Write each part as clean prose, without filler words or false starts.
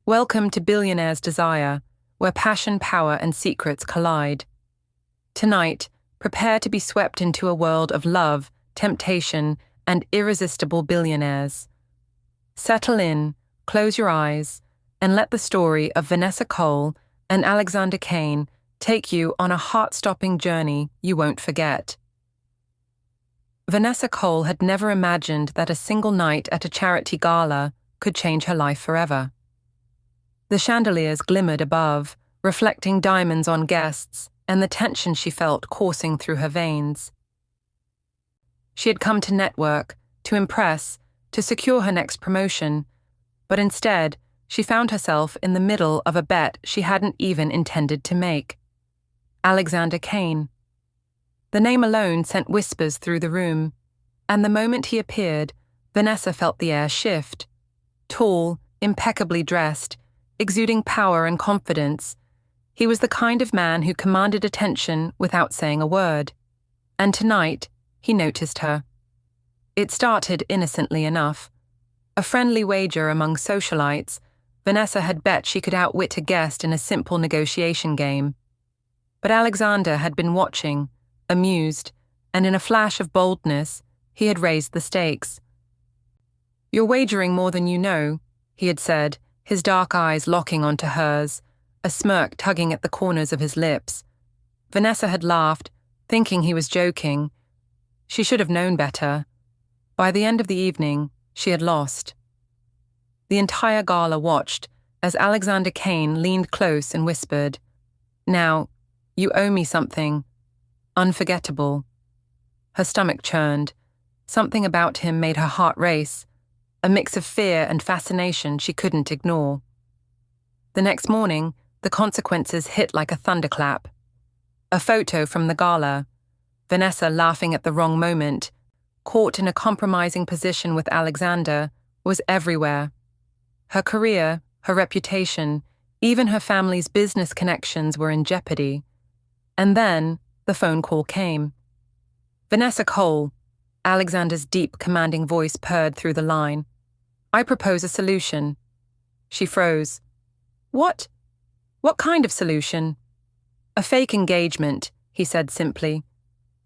Welcome to Billionaire's Desire, where passion, power, and secrets collide. Tonight, prepare to be swept into a world of love, temptation, and irresistible billionaires. Settle in, close your eyes, and let the story of Vanessa Cole and Alexander Kane take you on a heart-stopping journey you won't forget. Vanessa Cole had never imagined that a single night at a charity gala could change her life forever. The chandeliers glimmered above, reflecting diamonds on guests and the tension she felt coursing through her veins. She had come to network, to impress, to secure her next promotion, but instead, she found herself in the middle of a bet she hadn't even intended to make. Alexander Kane. The name alone sent whispers through the room, and the moment he appeared, Vanessa felt the air shift. Tall, impeccably dressed, exuding power and confidence, he was the kind of man who commanded attention without saying a word. And tonight, he noticed her. It started innocently enough. A friendly wager among socialites, Vanessa had bet she could outwit a guest in a simple negotiation game. But Alexander had been watching, amused, and in a flash of boldness, he had raised the stakes. "You're wagering more than you know," he had said, his dark eyes locking onto hers, a smirk tugging at the corners of his lips. Vanessa had laughed, thinking he was joking. She should have known better. By the end of the evening, she had lost. The entire gala watched as Alexander Kane leaned close and whispered, "Now, you owe me something. Unforgettable." Her stomach churned. Something about him made her heart race, a mix of fear and fascination she couldn't ignore. The next morning, the consequences hit like a thunderclap. A photo from the gala, Vanessa laughing at the wrong moment, caught in a compromising position with Alexander, was everywhere. Her career, her reputation, even her family's business connections were in jeopardy. And then, the phone call came. "Vanessa Cole," Alexander's deep, commanding voice purred through the line. "I propose a solution." She froze. "What? What kind of solution?" "A fake engagement," he said simply.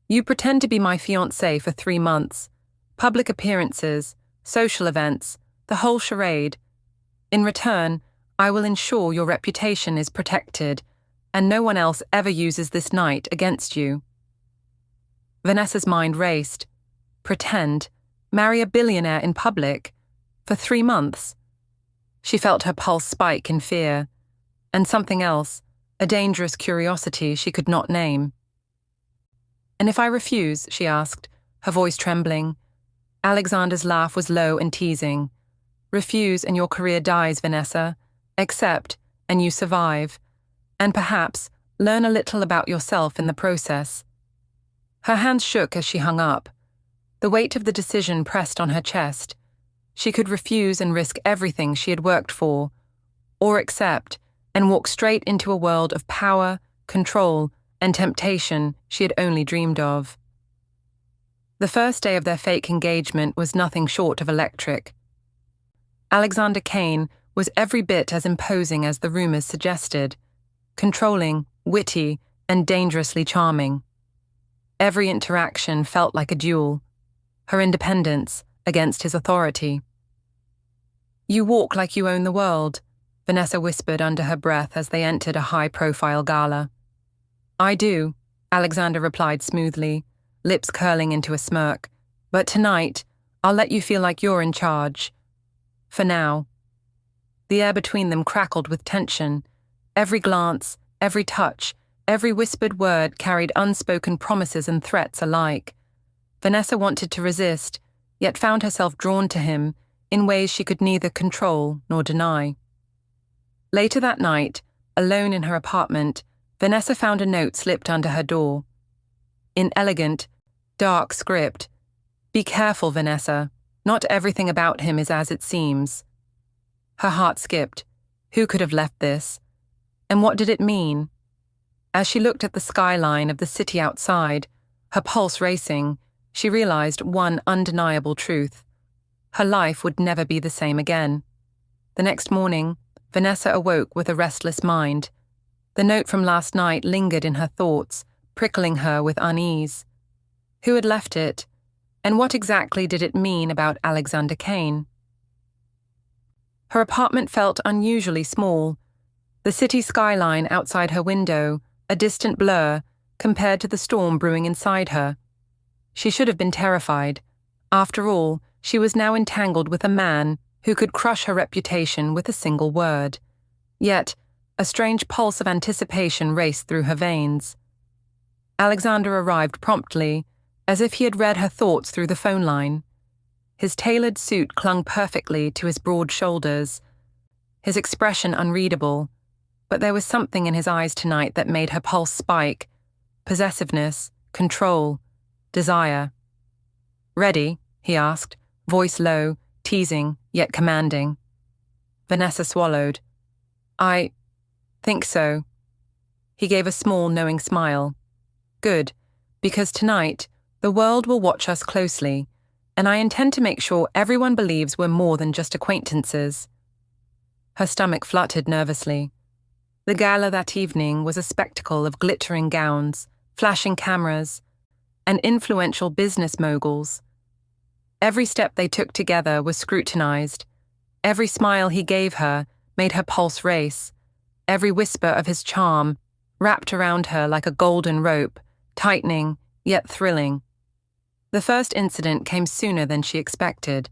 "You pretend to be my fiancé for 3 months. Public appearances, social events, the whole charade. In return, I will ensure your reputation is protected, and no one else ever uses this night against you." Vanessa's mind raced. Pretend? Marry a billionaire in public? For 3 months? She felt her pulse spike in fear, and something else, a dangerous curiosity she could not name. "And if I refuse?" she asked, her voice trembling. Alexander's laugh was low and teasing. "Refuse and your career dies, Vanessa. Accept, and you survive. And perhaps learn a little about yourself in the process." Her hands shook as she hung up. The weight of the decision pressed on her chest. She could refuse and risk everything she had worked for, or accept and walk straight into a world of power, control, and temptation she had only dreamed of. The first day of their fake engagement was nothing short of electric. Alexander Kane was every bit as imposing as the rumors suggested, controlling, witty, and dangerously charming. Every interaction felt like a duel, her independence against his authority. "You walk like you own the world," Vanessa whispered under her breath as they entered a high-profile gala. "I do," Alexander replied smoothly, lips curling into a smirk. "But tonight, I'll let you feel like you're in charge. For now." The air between them crackled with tension. Every glance, every touch, every whispered word carried unspoken promises and threats alike. Vanessa wanted to resist, yet found herself drawn to him in ways she could neither control nor deny. Later that night, alone in her apartment, Vanessa found a note slipped under her door. In elegant, dark script, "Be careful, Vanessa. Not everything about him is as it seems." Her heart skipped. Who could have left this? And what did it mean? As she looked at the skyline of the city outside, her pulse racing, she realized one undeniable truth. Her life would never be the same again. The next morning, Vanessa awoke with a restless mind. The note from last night lingered in her thoughts, prickling her with unease. Who had left it? And what exactly did it mean about Alexander Kane? Her apartment felt unusually small. The city skyline outside her window, a distant blur, compared to the storm brewing inside her. She should have been terrified. After all, she was now entangled with a man who could crush her reputation with a single word. Yet, a strange pulse of anticipation raced through her veins. Alexander arrived promptly, as if he had read her thoughts through the phone line. His tailored suit clung perfectly to his broad shoulders, his expression unreadable, but there was something in his eyes tonight that made her pulse spike. Possessiveness, control, desire. "Ready?" he asked, voice low, teasing, yet commanding. Vanessa swallowed. "I think so." He gave a small, knowing smile. "Good, because tonight, the world will watch us closely, and I intend to make sure everyone believes we're more than just acquaintances." Her stomach fluttered nervously. The gala that evening was a spectacle of glittering gowns, flashing cameras, and influential business moguls. Every step they took together was scrutinized. Every smile he gave her made her pulse race. Every whisper of his charm wrapped around her like a golden rope, tightening, yet thrilling. The first incident came sooner than she expected.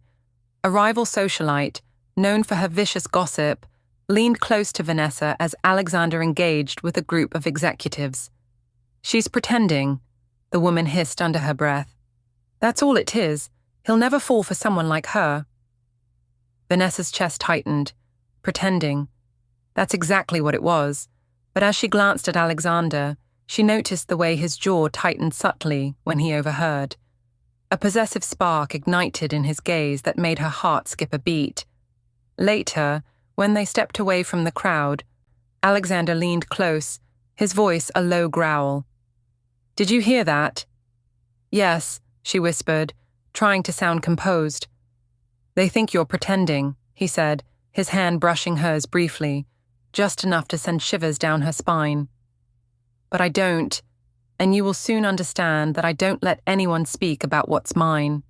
A rival socialite, known for her vicious gossip, leaned close to Vanessa as Alexander engaged with a group of executives. "She's pretending," the woman hissed under her breath. "That's all it is. He'll never fall for someone like her." Vanessa's chest tightened. Pretending. That's exactly what it was. But as she glanced at Alexander, she noticed the way his jaw tightened subtly when he overheard. A possessive spark ignited in his gaze that made her heart skip a beat. Later, when they stepped away from the crowd, Alexander leaned close, his voice a low growl. "Did you hear that?" "Yes," she whispered, trying to sound composed. "They think you're pretending," he said, his hand brushing hers briefly, just enough to send shivers down her spine. "But I don't, and you will soon understand that I don't let anyone speak about what's mine."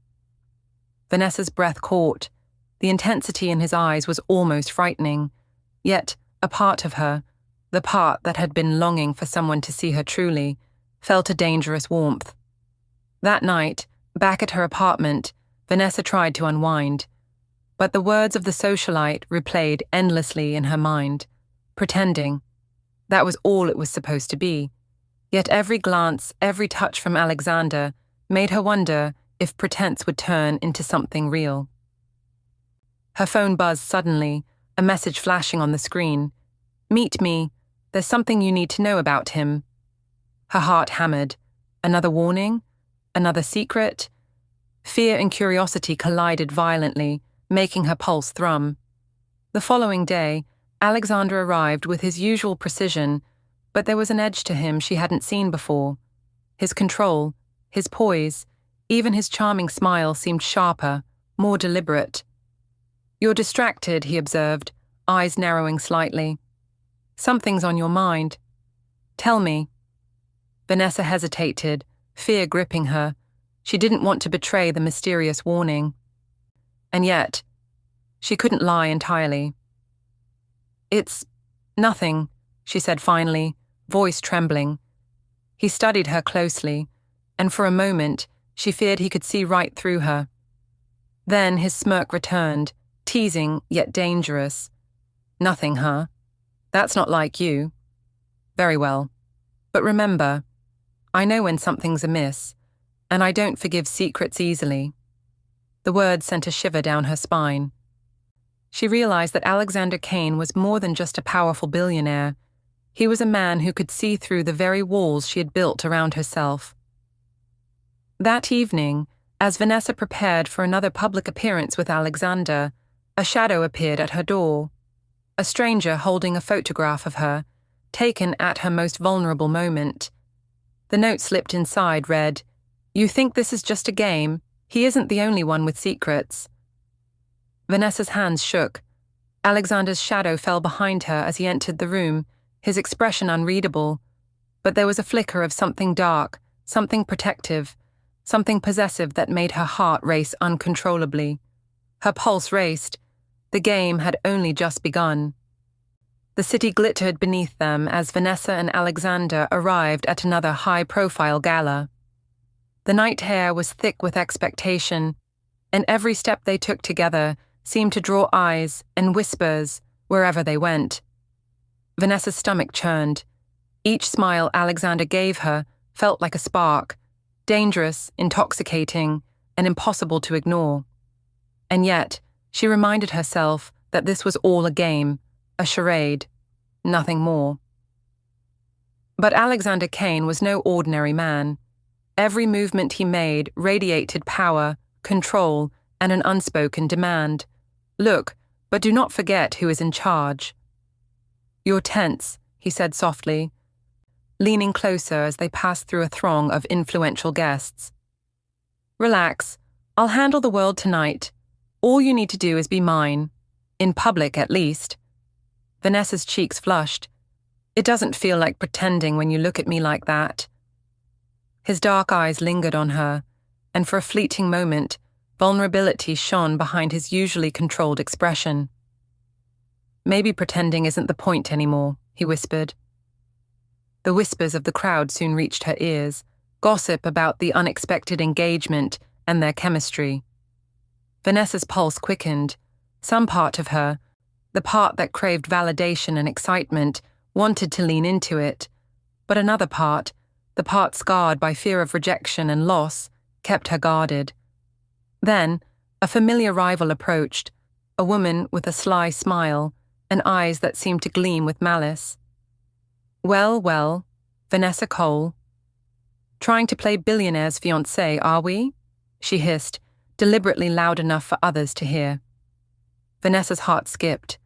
Vanessa's breath caught. The intensity in his eyes was almost frightening. Yet, a part of her, the part that had been longing for someone to see her truly, felt a dangerous warmth. That night, back at her apartment, Vanessa tried to unwind. But the words of the socialite replayed endlessly in her mind. Pretending. That was all it was supposed to be. Yet every glance, every touch from Alexander made her wonder if pretense would turn into something real. Her phone buzzed suddenly, a message flashing on the screen. "Meet me. There's something you need to know about him." Her heart hammered. Another warning? Another secret? Fear and curiosity collided violently, making her pulse thrum. The following day, Alexander arrived with his usual precision, but there was an edge to him she hadn't seen before. His control, his poise, even his charming smile seemed sharper, more deliberate. "You're distracted," he observed, eyes narrowing slightly. "Something's on your mind. Tell me." Vanessa hesitated, fear gripping her. She didn't want to betray the mysterious warning. And yet, she couldn't lie entirely. "It's nothing," she said finally, voice trembling. He studied her closely, and for a moment, she feared he could see right through her. Then his smirk returned, teasing yet dangerous. "Nothing, huh? That's not like you. Very well. But remember, I know when something's amiss, and I don't forgive secrets easily." The words sent a shiver down her spine. She realized that Alexander Kane was more than just a powerful billionaire. He was a man who could see through the very walls she had built around herself. That evening, as Vanessa prepared for another public appearance with Alexander, a shadow appeared at her door. A stranger holding a photograph of her, taken at her most vulnerable moment. The note slipped inside read, "You think this is just a game? He isn't the only one with secrets." Vanessa's hands shook. Alexander's shadow fell behind her as he entered the room, his expression unreadable, but there was a flicker of something dark, something protective, something possessive that made her heart race uncontrollably. Her pulse raced. The game had only just begun. The city glittered beneath them as Vanessa and Alexander arrived at another high-profile gala. The night air was thick with expectation, and every step they took together seemed to draw eyes and whispers wherever they went. Vanessa's stomach churned. Each smile Alexander gave her felt like a spark, dangerous, intoxicating, and impossible to ignore. And yet, she reminded herself that this was all a game, a charade, nothing more. But Alexander Kane was no ordinary man. Every movement he made radiated power, control, and an unspoken demand. Look, but do not forget who is in charge. You're tense, he said softly, leaning closer as they passed through a throng of influential guests. Relax, I'll handle the world tonight. All you need to do is be mine, in public at least. Vanessa's cheeks flushed. It doesn't feel like pretending when you look at me like that. His dark eyes lingered on her, and for a fleeting moment, vulnerability shone behind his usually controlled expression. Maybe pretending isn't the point anymore, he whispered. The whispers of the crowd soon reached her ears, gossip about the unexpected engagement and their chemistry. Vanessa's pulse quickened. Some part of her, the part that craved validation and excitement, wanted to lean into it, but another part, the part scarred by fear of rejection and loss, kept her guarded. Then, a familiar rival approached, a woman with a sly smile and eyes that seemed to gleam with malice. Well, Vanessa Cole. Trying to play Billionaire's fiancée, are we? She hissed, deliberately loud enough for others to hear. Vanessa's heart skipped.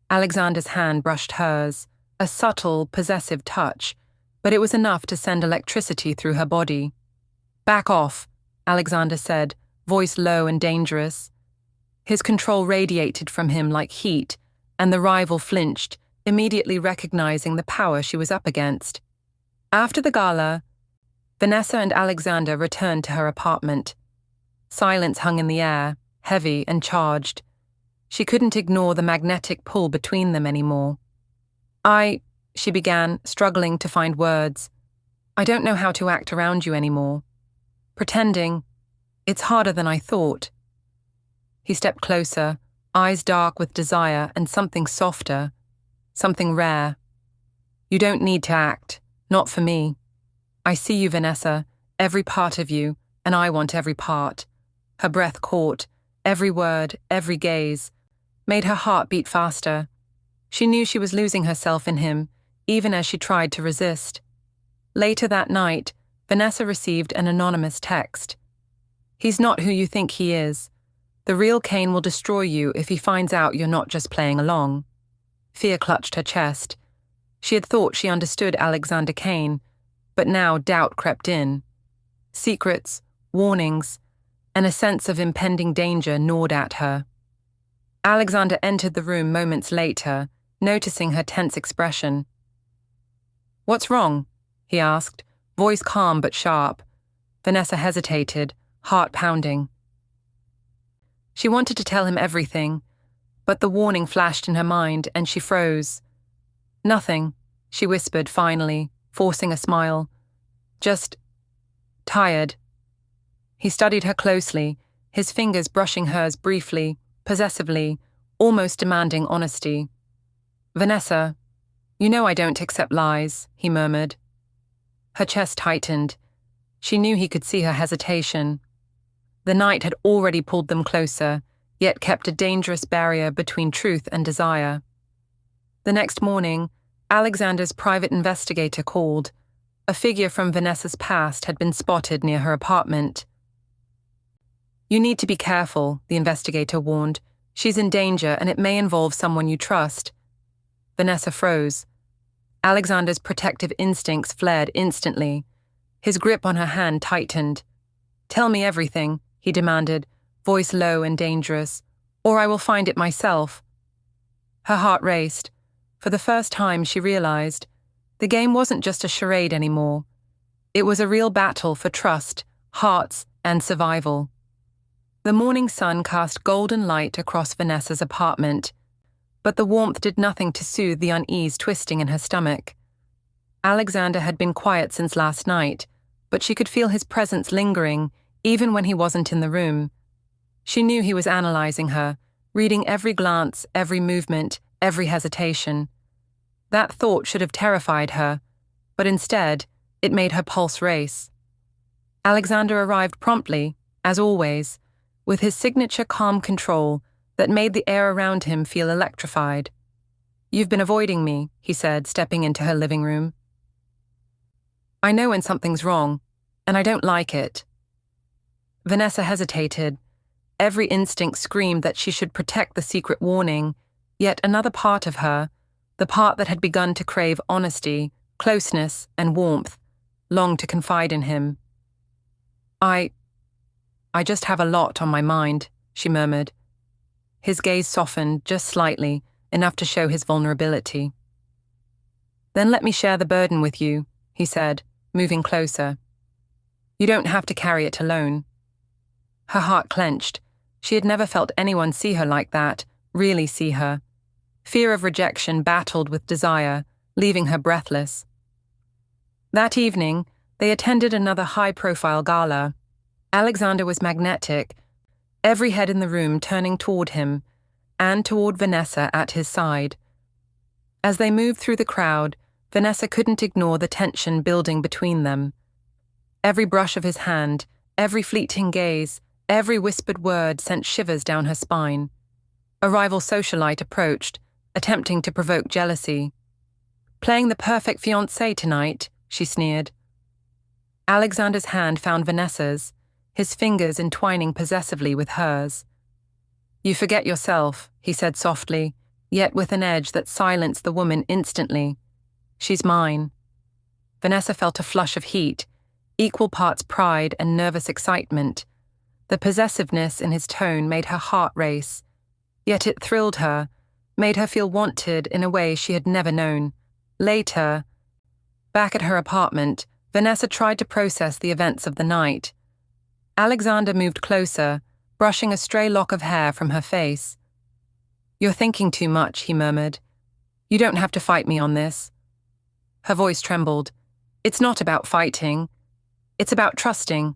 Alexander's hand brushed hers, a subtle, possessive touch, but it was enough to send electricity through her body. Back off, Alexander said, voice low and dangerous. His control radiated from him like heat, and the rival flinched, immediately recognizing the power she was up against. After the gala, Vanessa and Alexander returned to her apartment. Silence hung in the air, heavy and charged. She couldn't ignore the magnetic pull between them anymore. She began, struggling to find words. I don't know how to act around you anymore. Pretending, it's harder than I thought. He stepped closer, eyes dark with desire and something softer, something rare. You don't need to act, not for me. I see you, Vanessa, every part of you, and I want every part. Her breath caught, every word, every gaze, made her heart beat faster. She knew she was losing herself in him, even as she tried to resist. Later that night, Vanessa received an anonymous text. He's not who you think he is. The real Kane will destroy you if he finds out you're not just playing along. Fear clutched her chest. She had thought she understood Alexander Kane, but now doubt crept in. Secrets, warnings, and a sense of impending danger gnawed at her. Alexander entered the room moments later, noticing her tense expression. What's wrong? He asked, voice calm but sharp. Vanessa hesitated, heart pounding. She wanted to tell him everything, but the warning flashed in her mind and she froze. Nothing, she whispered finally, forcing a smile. Just tired. He studied her closely, his fingers brushing hers briefly, possessively, almost demanding honesty. Vanessa, you know I don't accept lies, he murmured. Her chest tightened. She knew he could see her hesitation. The night had already pulled them closer, yet kept a dangerous barrier between truth and desire. The next morning, Alexander's private investigator called. A figure from Vanessa's past had been spotted near her apartment. You need to be careful, the investigator warned. She's in danger and it may involve someone you trust. Vanessa froze. Alexander's protective instincts flared instantly. His grip on her hand tightened. Tell me everything, he demanded, voice low and dangerous, or I will find it myself. Her heart raced. For the first time, she realized the game wasn't just a charade anymore. It was a real battle for trust, hearts, and survival. The morning sun cast golden light across Vanessa's apartment, but the warmth did nothing to soothe the unease twisting in her stomach. Alexander had been quiet since last night, but she could feel his presence lingering, even when he wasn't in the room. She knew he was analyzing her, reading every glance, every movement, every hesitation. That thought should have terrified her, but instead, it made her pulse race. Alexander arrived promptly, as always, with his signature calm control that made the air around him feel electrified. "You've been avoiding me," he said, stepping into her living room. "I know when something's wrong, and I don't like it." Vanessa hesitated. Every instinct screamed that she should protect the secret warning, yet another part of her, the part that had begun to crave honesty, closeness, and warmth, longed to confide in him. I just have a lot on my mind," she murmured. His gaze softened just slightly, enough to show his vulnerability. "Then let me share the burden with you," he said, moving closer. "You don't have to carry it alone." Her heart clenched. She had never felt anyone see her like that, really see her. Fear of rejection battled with desire, leaving her breathless. That evening, they attended another high-profile gala. Alexander was magnetic, every head in the room turning toward him, and toward Vanessa at his side. As they moved through the crowd, Vanessa couldn't ignore the tension building between them. Every brush of his hand, every fleeting gaze, every whispered word sent shivers down her spine. A rival socialite approached, attempting to provoke jealousy. "Playing the perfect fiancé tonight," she sneered. Alexander's hand found Vanessa's, his fingers entwining possessively with hers. "You forget yourself," he said softly, yet with an edge that silenced the woman instantly. "She's mine." Vanessa felt a flush of heat, equal parts pride and nervous excitement. The possessiveness in his tone made her heart race, yet it thrilled her, made her feel wanted in a way she had never known. Later, back at her apartment, Vanessa tried to process the events of the night. Alexander moved closer, brushing a stray lock of hair from her face. "You're thinking too much," he murmured. "You don't have to fight me on this." Her voice trembled. "It's not about fighting. It's about trusting.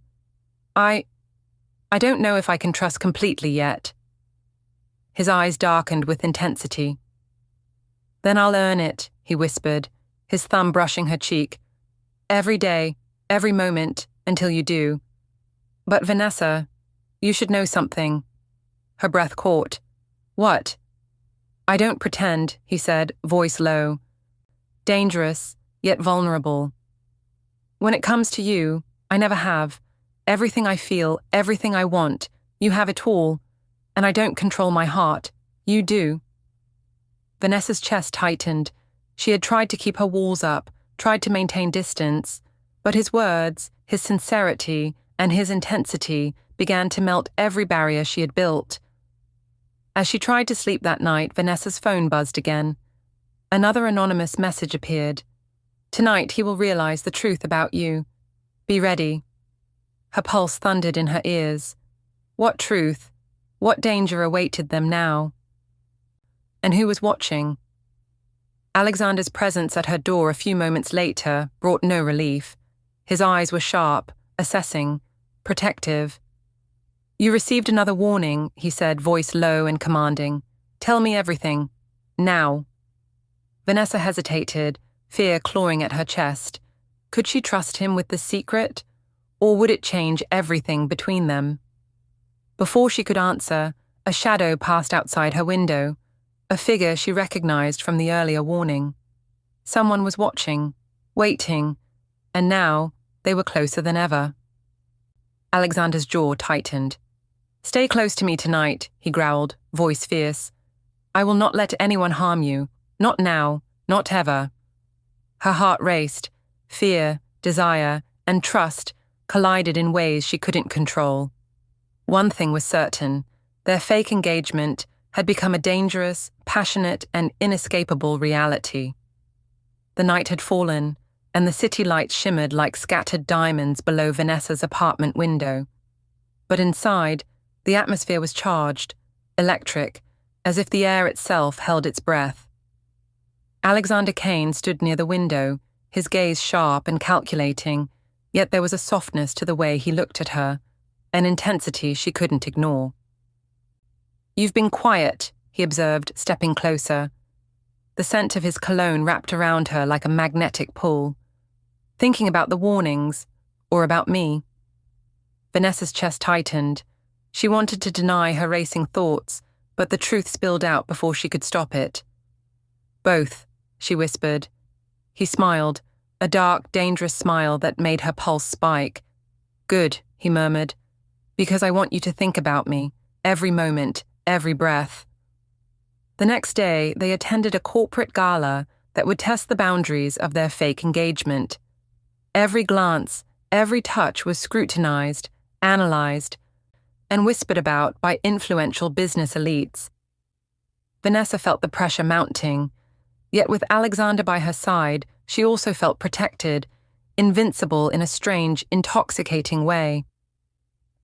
I don't know if I can trust completely yet." His eyes darkened with intensity. "Then I'll earn it," he whispered, his thumb brushing her cheek. "Every day, every moment, until you do. But Vanessa, you should know something." Her breath caught. "What?" "I don't pretend," he said, voice low. "Dangerous, yet vulnerable. When it comes to you, I never have. Everything I feel, everything I want, you have it all. And I don't control my heart. You do." Vanessa's chest tightened. She had tried to keep her walls up, tried to maintain distance, but his words, his sincerity, and his intensity began to melt every barrier she had built. As she tried to sleep that night, Vanessa's phone buzzed again. Another anonymous message appeared. "Tonight he will realize the truth about you. Be ready." Her pulse thundered in her ears. What truth? What danger awaited them now? And who was watching? Alexander's presence at her door a few moments later brought no relief. His eyes were sharp, assessing, protective. "You received another warning," he said, voice low and commanding. "Tell me everything. Now." Vanessa hesitated, fear clawing at her chest. Could she trust him with the secret? Or would it change everything between them? Before she could answer, a shadow passed outside her window, a figure she recognized from the earlier warning. Someone was watching, waiting, and now they were closer than ever. Alexander's jaw tightened. "Stay close to me tonight," he growled, voice fierce. "I will not let anyone harm you. Not now, not ever." Her heart raced. Fear, desire, and trust collided in ways she couldn't control. One thing was certain: their fake engagement had become a dangerous, passionate, and inescapable reality. The night had fallen, and the city lights shimmered like scattered diamonds below Vanessa's apartment window. But inside, the atmosphere was charged, electric, as if the air itself held its breath. Alexander Kane stood near the window, his gaze sharp and calculating, yet there was a softness to the way he looked at her, an intensity she couldn't ignore. "You've been quiet," he observed, stepping closer. The scent of his cologne wrapped around her like a magnetic pull. "Thinking about the warnings, or about me?" Vanessa's chest tightened. She wanted to deny her racing thoughts, but the truth spilled out before she could stop it. "Both," she whispered. He smiled, a dark, dangerous smile that made her pulse spike. "Good," he murmured, "because I want you to think about me, every moment, every breath." The next day, they attended a corporate gala that would test the boundaries of their fake engagement. Every glance, every touch was scrutinized, analyzed, and whispered about by influential business elites. Vanessa felt the pressure mounting, yet with Alexander by her side, she also felt protected, invincible in a strange, intoxicating way.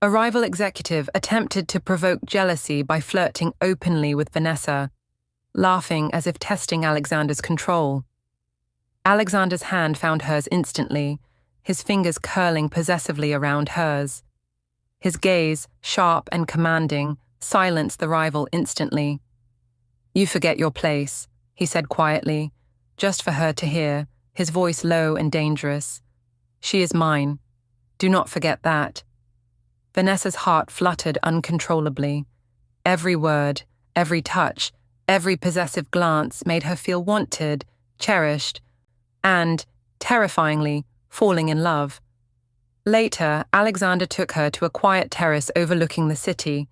A rival executive attempted to provoke jealousy by flirting openly with Vanessa, laughing as if testing Alexander's control. Alexander's hand found hers instantly, his fingers curling possessively around hers. His gaze, sharp and commanding, silenced the rival instantly. "You forget your place," he said quietly, just for her to hear, his voice low and dangerous. "She is mine. Do not forget that." Vanessa's heart fluttered uncontrollably. Every word, every touch, every possessive glance made her feel wanted, cherished, and, terrifyingly, falling in love. Later, Alexander took her to a quiet terrace overlooking the city.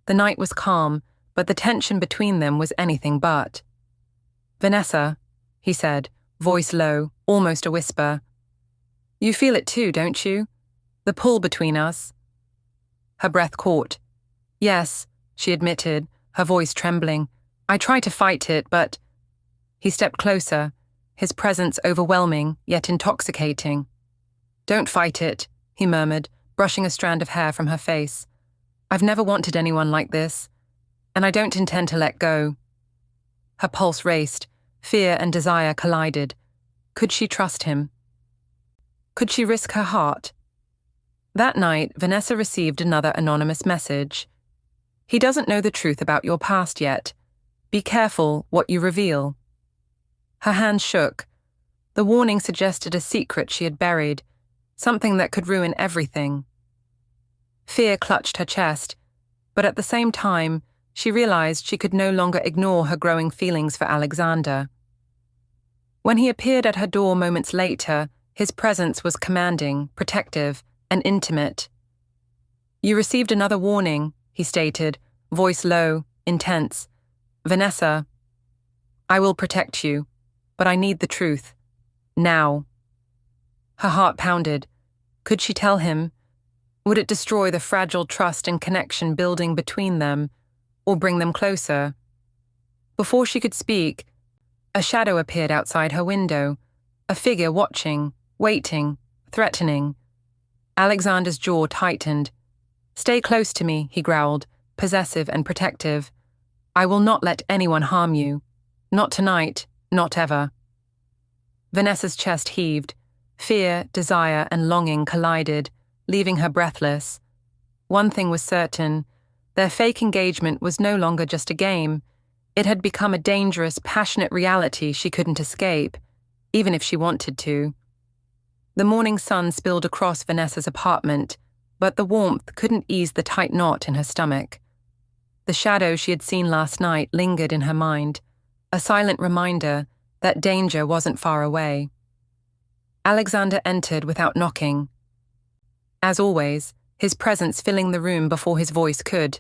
The night was calm, but the tension between them was anything but. "Vanessa," he said, voice low, almost a whisper. "You feel it too, don't you? The pull between us?" Her breath caught. "Yes," she admitted, her voice trembling. "I try to fight it, but—" He stepped closer, his presence overwhelming yet intoxicating. "Don't fight it," he murmured, brushing a strand of hair from her face. "I've never wanted anyone like this, and I don't intend to let go." Her pulse raced, fear and desire collided. Could she trust him? Could she risk her heart? That night, Vanessa received another anonymous message. "He doesn't know the truth about your past yet. Be careful what you reveal." Her hands shook. The warning suggested a secret she had buried, something that could ruin everything. Fear clutched her chest, but at the same time, she realized she could no longer ignore her growing feelings for Alexander. When he appeared at her door moments later, his presence was commanding, protective, and intimate. "You received another warning," he stated, voice low, intense. "Vanessa, I will protect you, but I need the truth. Now." Her heart pounded. Could she tell him? Would it destroy the fragile trust and connection building between them, or bring them closer? Before she could speak, a shadow appeared outside her window, a figure watching, waiting, threatening. Alexander's jaw tightened. "Stay close to me," he growled, possessive and protective. "I will not let anyone harm you. Not tonight, not ever." Vanessa's chest heaved. Fear, desire, and longing collided, leaving her breathless. One thing was certain. Their fake engagement was no longer just a game. It had become a dangerous, passionate reality she couldn't escape, even if she wanted to. The morning sun spilled across Vanessa's apartment, but the warmth couldn't ease the tight knot in her stomach. The shadow she had seen last night lingered in her mind, a silent reminder that danger wasn't far away. Alexander entered without knocking. As always, his presence filling the room before his voice could.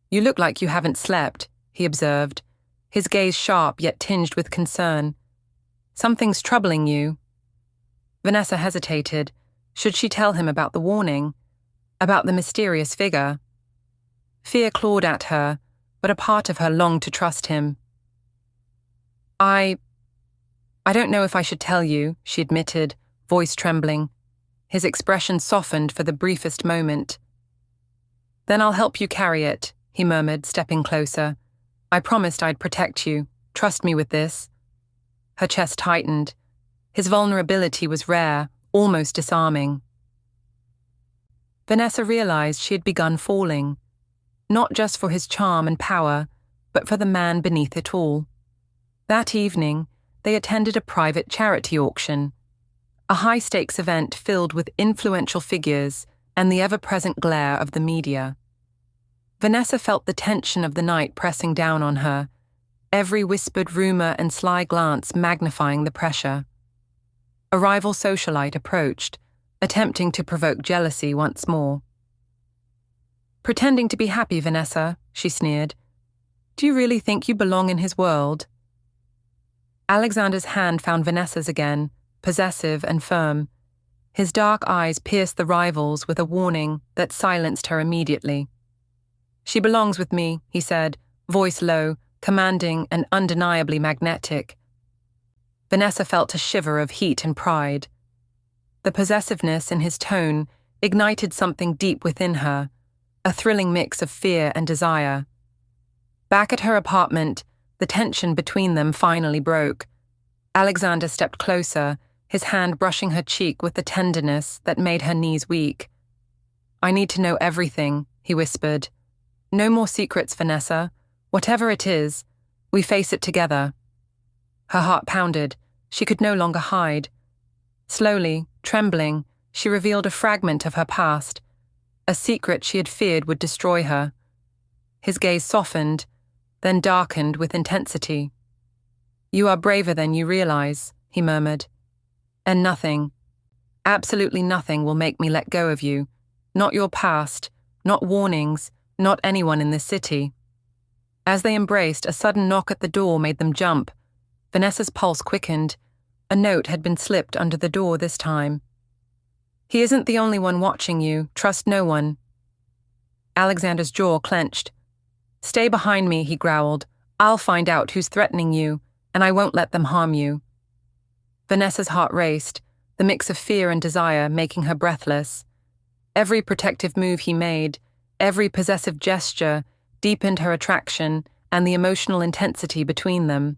"You look like you haven't slept," he observed, his gaze sharp yet tinged with concern. "Something's troubling you." Vanessa hesitated. Should she tell him about the warning? About the mysterious figure? Fear clawed at her, but a part of her longed to trust him. I don't know if I should tell you, she admitted, voice trembling. His expression softened for the briefest moment. Then I'll help you carry it, he murmured, stepping closer. I promised I'd protect you. Trust me with this. Her chest tightened. His vulnerability was rare, almost disarming. Vanessa realized she had begun falling, not just for his charm and power, but for the man beneath it all. That evening, they attended a private charity auction, a high-stakes event filled with influential figures and the ever-present glare of the media. Vanessa felt the tension of the night pressing down on her, every whispered rumor and sly glance magnifying the pressure. A rival socialite approached, attempting to provoke jealousy once more. Pretending to be happy, Vanessa, she sneered. Do you really think you belong in his world? Alexander's hand found Vanessa's again, possessive and firm. His dark eyes pierced the rival's with a warning that silenced her immediately. She belongs with me, he said, voice low, commanding and undeniably magnetic. Vanessa felt a shiver of heat and pride. The possessiveness in his tone ignited something deep within her, a thrilling mix of fear and desire. Back at her apartment, the tension between them finally broke. Alexander stepped closer, his hand brushing her cheek with the tenderness that made her knees weak. I need to know everything, he whispered. No more secrets, Vanessa. Whatever it is, we face it together. Her heart pounded. She could no longer hide. Slowly, trembling, she revealed a fragment of her past, a secret she had feared would destroy her. His gaze softened, then darkened with intensity. You are braver than you realize, he murmured. And nothing, absolutely nothing will make me let go of you. Not your past, not warnings, not anyone in this city. As they embraced, a sudden knock at the door made them jump. Vanessa's pulse quickened. A note had been slipped under the door this time. He isn't the only one watching you. Trust no one. Alexander's jaw clenched. Stay behind me, he growled. I'll find out who's threatening you, and I won't let them harm you. Vanessa's heart raced, the mix of fear and desire making her breathless. Every protective move he made, every possessive gesture, deepened her attraction and the emotional intensity between them.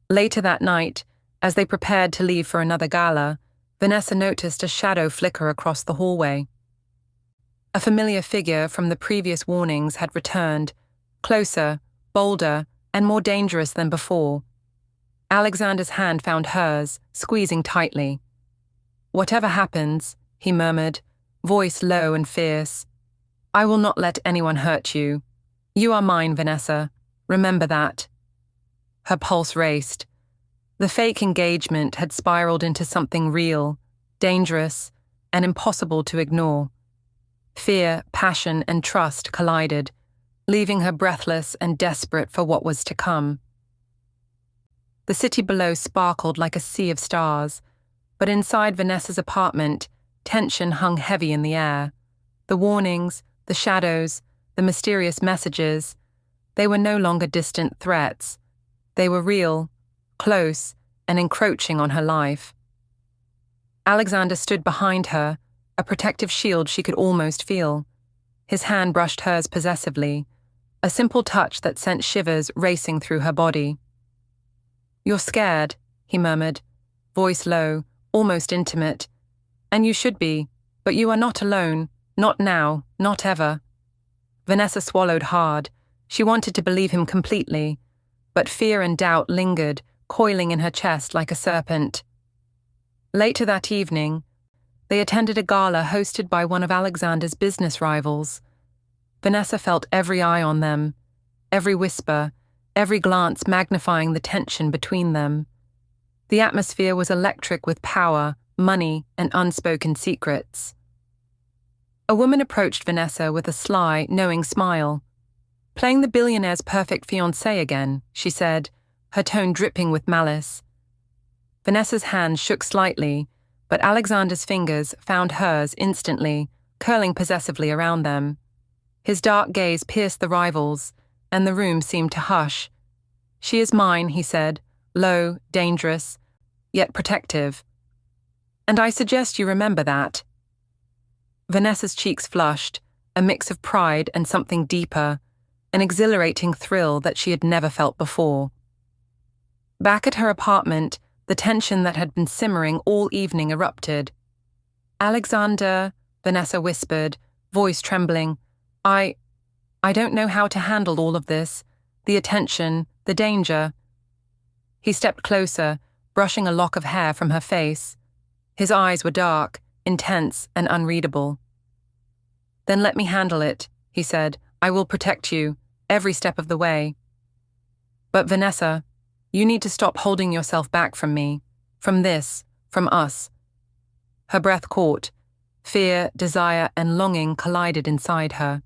Later that night, as they prepared to leave for another gala, Vanessa noticed a shadow flicker across the hallway. A familiar figure from the previous warnings had returned, closer, bolder, and more dangerous than before. Alexander's hand found hers, squeezing tightly. Whatever happens, he murmured, voice low and fierce, I will not let anyone hurt you. You are mine, Vanessa. Remember that. Her pulse raced. The fake engagement had spiraled into something real, dangerous, and impossible to ignore. Fear, passion, and trust collided, leaving her breathless and desperate for what was to come. The city below sparkled like a sea of stars, but inside Vanessa's apartment, tension hung heavy in the air. The warnings, the shadows, the mysterious messages, they were no longer distant threats. They were real, close, and encroaching on her life. Alexander stood behind her, a protective shield she could almost feel. His hand brushed hers possessively, a simple touch that sent shivers racing through her body. You're scared, he murmured, voice low, almost intimate. And you should be, but you are not alone, not now, not ever. Vanessa swallowed hard. She wanted to believe him completely, but fear and doubt lingered, coiling in her chest like a serpent. Later that evening, they attended a gala hosted by one of Alexander's business rivals. Vanessa felt every eye on them, every whisper, every glance magnifying the tension between them. The atmosphere was electric with power, money, and unspoken secrets. A woman approached Vanessa with a sly, knowing smile. Playing the billionaire's perfect fiancé again, she said, her tone dripping with malice. Vanessa's hand shook slightly, but Alexander's fingers found hers instantly, curling possessively around them. His dark gaze pierced the rivals, and the room seemed to hush. "She is mine," he said, low, dangerous, yet protective. "And I suggest you remember that." Vanessa's cheeks flushed, a mix of pride and something deeper, an exhilarating thrill that she had never felt before. Back at her apartment, the tension that had been simmering all evening erupted. "Alexander," Vanessa whispered, voice trembling, I don't know how to handle all of this, the attention, the danger." He stepped closer, brushing a lock of hair from her face. His eyes were dark, intense, and unreadable. "Then let me handle it," he said. "I will protect you, every step of the way." "But Vanessa, you need to stop holding yourself back from me, from this, from us." Her breath caught. Fear, desire, and longing collided inside her.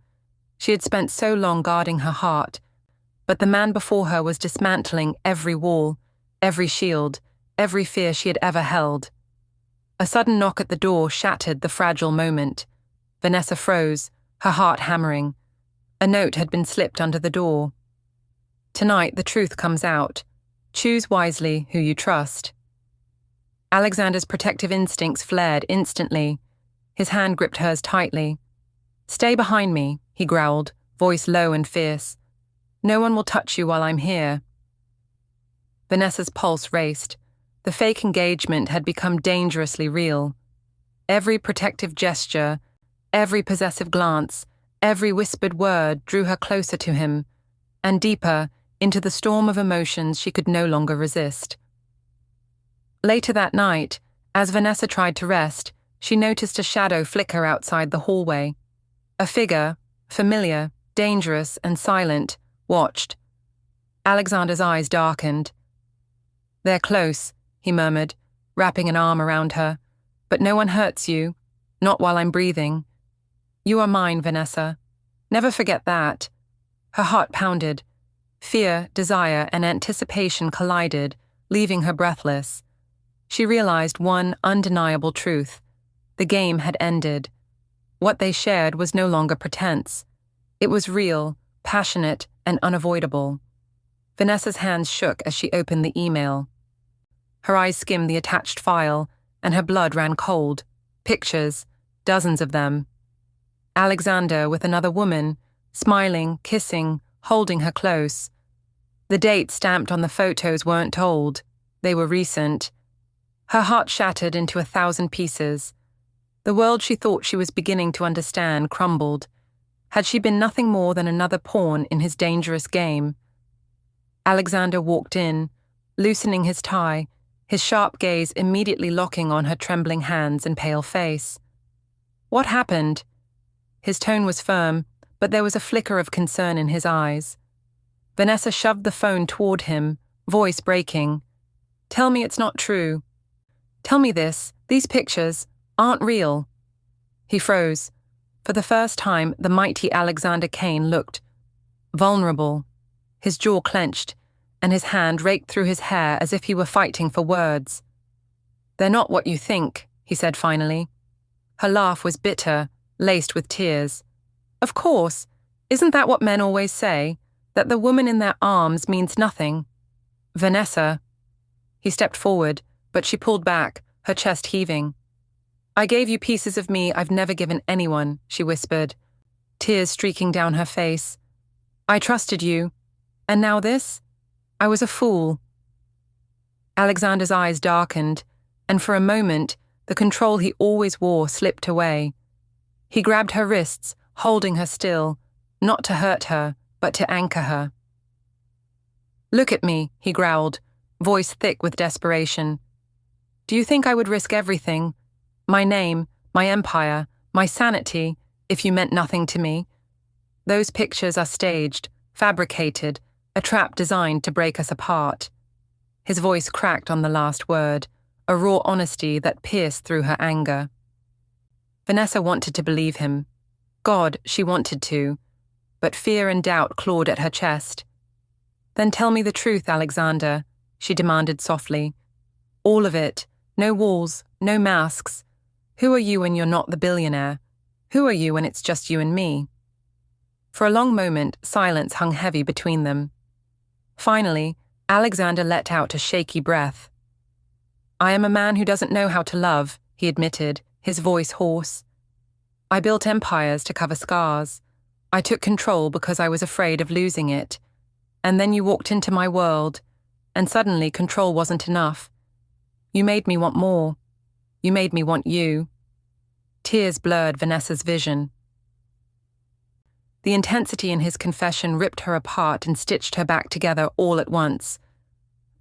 She had spent so long guarding her heart, but the man before her was dismantling every wall, every shield, every fear she had ever held. A sudden knock at the door shattered the fragile moment. Vanessa froze, her heart hammering. A note had been slipped under the door. "Tonight the truth comes out. Choose wisely who you trust." Alexander's protective instincts flared instantly. His hand gripped hers tightly. "Stay behind me," he growled, voice low and fierce. "No one will touch you while I'm here." Vanessa's pulse raced. The fake engagement had become dangerously real. Every protective gesture, every possessive glance, every whispered word drew her closer to him, and deeper into the storm of emotions she could no longer resist. Later that night, as Vanessa tried to rest, she noticed a shadow flicker outside the hallway. A figure, familiar, dangerous, and silent, watched. Alexander's eyes darkened. "They're close," he murmured, wrapping an arm around her. "But no one hurts you, not while I'm breathing. You are mine, Vanessa. Never forget that." Her heart pounded. Fear, desire, and anticipation collided, leaving her breathless. She realized one undeniable truth. The game had ended. What they shared was no longer pretense. It was real, passionate, and unavoidable. Vanessa's hands shook as she opened the email. Her eyes skimmed the attached file, and her blood ran cold. Pictures, dozens of them. Alexander with another woman, smiling, kissing, holding her close. The dates stamped on the photos weren't old. They were recent. Her heart shattered into 1,000 pieces. The world she thought she was beginning to understand crumbled. Had she been nothing more than another pawn in his dangerous game? Alexander walked in, loosening his tie, his sharp gaze immediately locking on her trembling hands and pale face. "What happened?" His tone was firm, but there was a flicker of concern in his eyes. Vanessa shoved the phone toward him, voice breaking. "Tell me it's not true. Tell me this, these pictures aren't real." He froze. For the first time, the mighty Alexander Kane looked vulnerable. His jaw clenched, and his hand raked through his hair as if he were fighting for words. "They're not what you think," he said finally. Her laugh was bitter, laced with tears. "Of course. Isn't that what men always say? That the woman in their arms means nothing?" "Vanessa." He stepped forward, but she pulled back, her chest heaving. "I gave you pieces of me I've never given anyone," she whispered, tears streaking down her face. "I trusted you. And now this? I was a fool." Alexander's eyes darkened, and for a moment, the control he always wore slipped away. He grabbed her wrists, holding her still, not to hurt her, but to anchor her. "Look at me," he growled, voice thick with desperation. "Do you think I would risk everything? My name, my empire, my sanity, if you meant nothing to me? Those pictures are staged, fabricated, a trap designed to break us apart." His voice cracked on the last word, a raw honesty that pierced through her anger. Vanessa wanted to believe him. God, she wanted to, but fear and doubt clawed at her chest. "Then tell me the truth, Alexander," she demanded softly. "All of it, no walls, no masks. Who are you when you're not the billionaire? Who are you when it's just you and me?" For a long moment, silence hung heavy between them. Finally, Alexander let out a shaky breath. "I am a man who doesn't know how to love," he admitted, his voice hoarse. "I built empires to cover scars. I took control because I was afraid of losing it. And then you walked into my world, and suddenly control wasn't enough. You made me want more. You made me want you." Tears blurred Vanessa's vision. The intensity in his confession ripped her apart and stitched her back together all at once.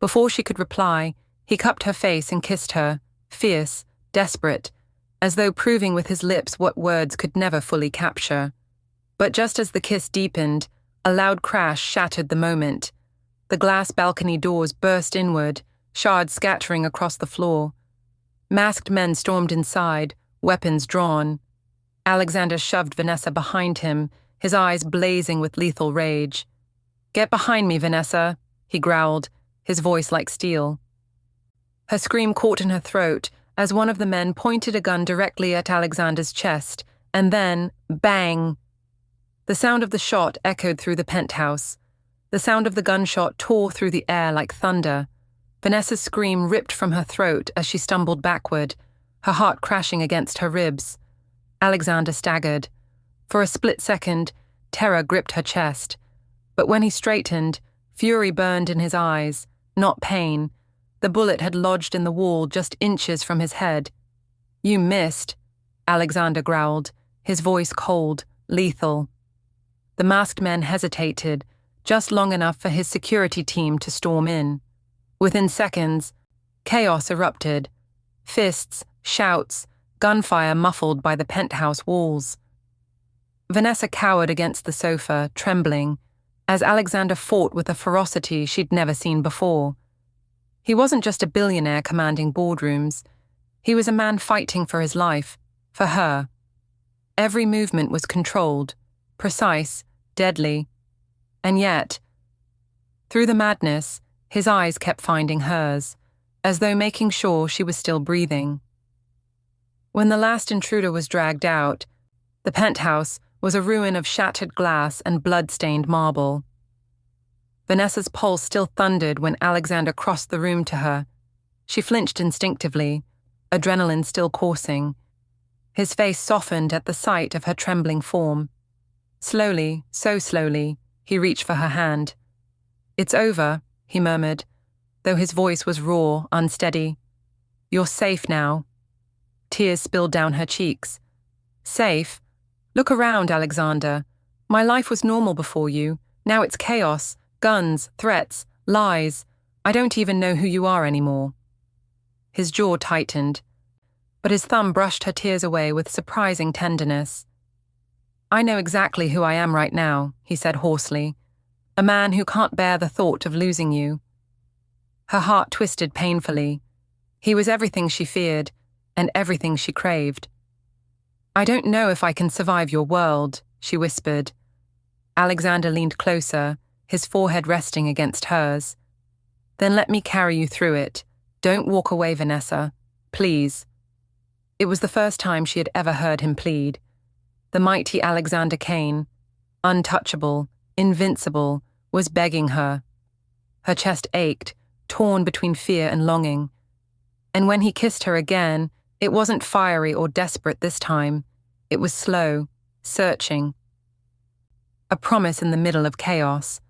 Before she could reply, he cupped her face and kissed her, fierce, desperate, as though proving with his lips what words could never fully capture. But just as the kiss deepened, a loud crash shattered the moment. The glass balcony doors burst inward, shards scattering across the floor. Masked men stormed inside, weapons drawn. Alexander shoved Vanessa behind him, his eyes blazing with lethal rage. "Get behind me, Vanessa," he growled, his voice like steel. Her scream caught in her throat as one of the men pointed a gun directly at Alexander's chest, and then, bang! The sound of the shot echoed through the penthouse. The sound of the gunshot tore through the air like thunder. Vanessa's scream ripped from her throat as she stumbled backward, her heart crashing against her ribs. Alexander staggered. For a split second, terror gripped her chest. But when he straightened, fury burned in his eyes, not pain. The bullet had lodged in the wall just inches from his head. "You missed," Alexander growled, his voice cold, lethal. The masked men hesitated, just long enough for his security team to storm in. Within seconds, chaos erupted. Fists, shouts, gunfire muffled by the penthouse walls. Vanessa cowered against the sofa, trembling, as Alexander fought with a ferocity she'd never seen before. He wasn't just a billionaire commanding boardrooms. He was a man fighting for his life, for her. Every movement was controlled, precise, deadly. And yet, through the madness, his eyes kept finding hers, as though making sure she was still breathing. When the last intruder was dragged out, the penthouse was a ruin of shattered glass and blood-stained marble. Vanessa's pulse still thundered when Alexander crossed the room to her. She flinched instinctively, adrenaline still coursing. His face softened at the sight of her trembling form. Slowly, so slowly, he reached for her hand. "It's over," he murmured, though his voice was raw, unsteady. "You're safe now." Tears spilled down her cheeks. "Safe? Look around, Alexander. My life was normal before you. Now it's chaos, guns, threats, lies. I don't even know who you are anymore." His jaw tightened, but his thumb brushed her tears away with surprising tenderness. "I know exactly who I am right now," he said hoarsely. "A man who can't bear the thought of losing you." Her heart twisted painfully. He was everything she feared, and everything she craved. "I don't know if I can survive your world," she whispered. Alexander leaned closer, his forehead resting against hers. "Then let me carry you through it. Don't walk away, Vanessa. Please." It was the first time she had ever heard him plead. The mighty Alexander Kane, untouchable, invincible, was begging her. Her chest ached, torn between fear and longing. And when he kissed her again, it wasn't fiery or desperate this time. It was slow, searching. A promise in the middle of chaos.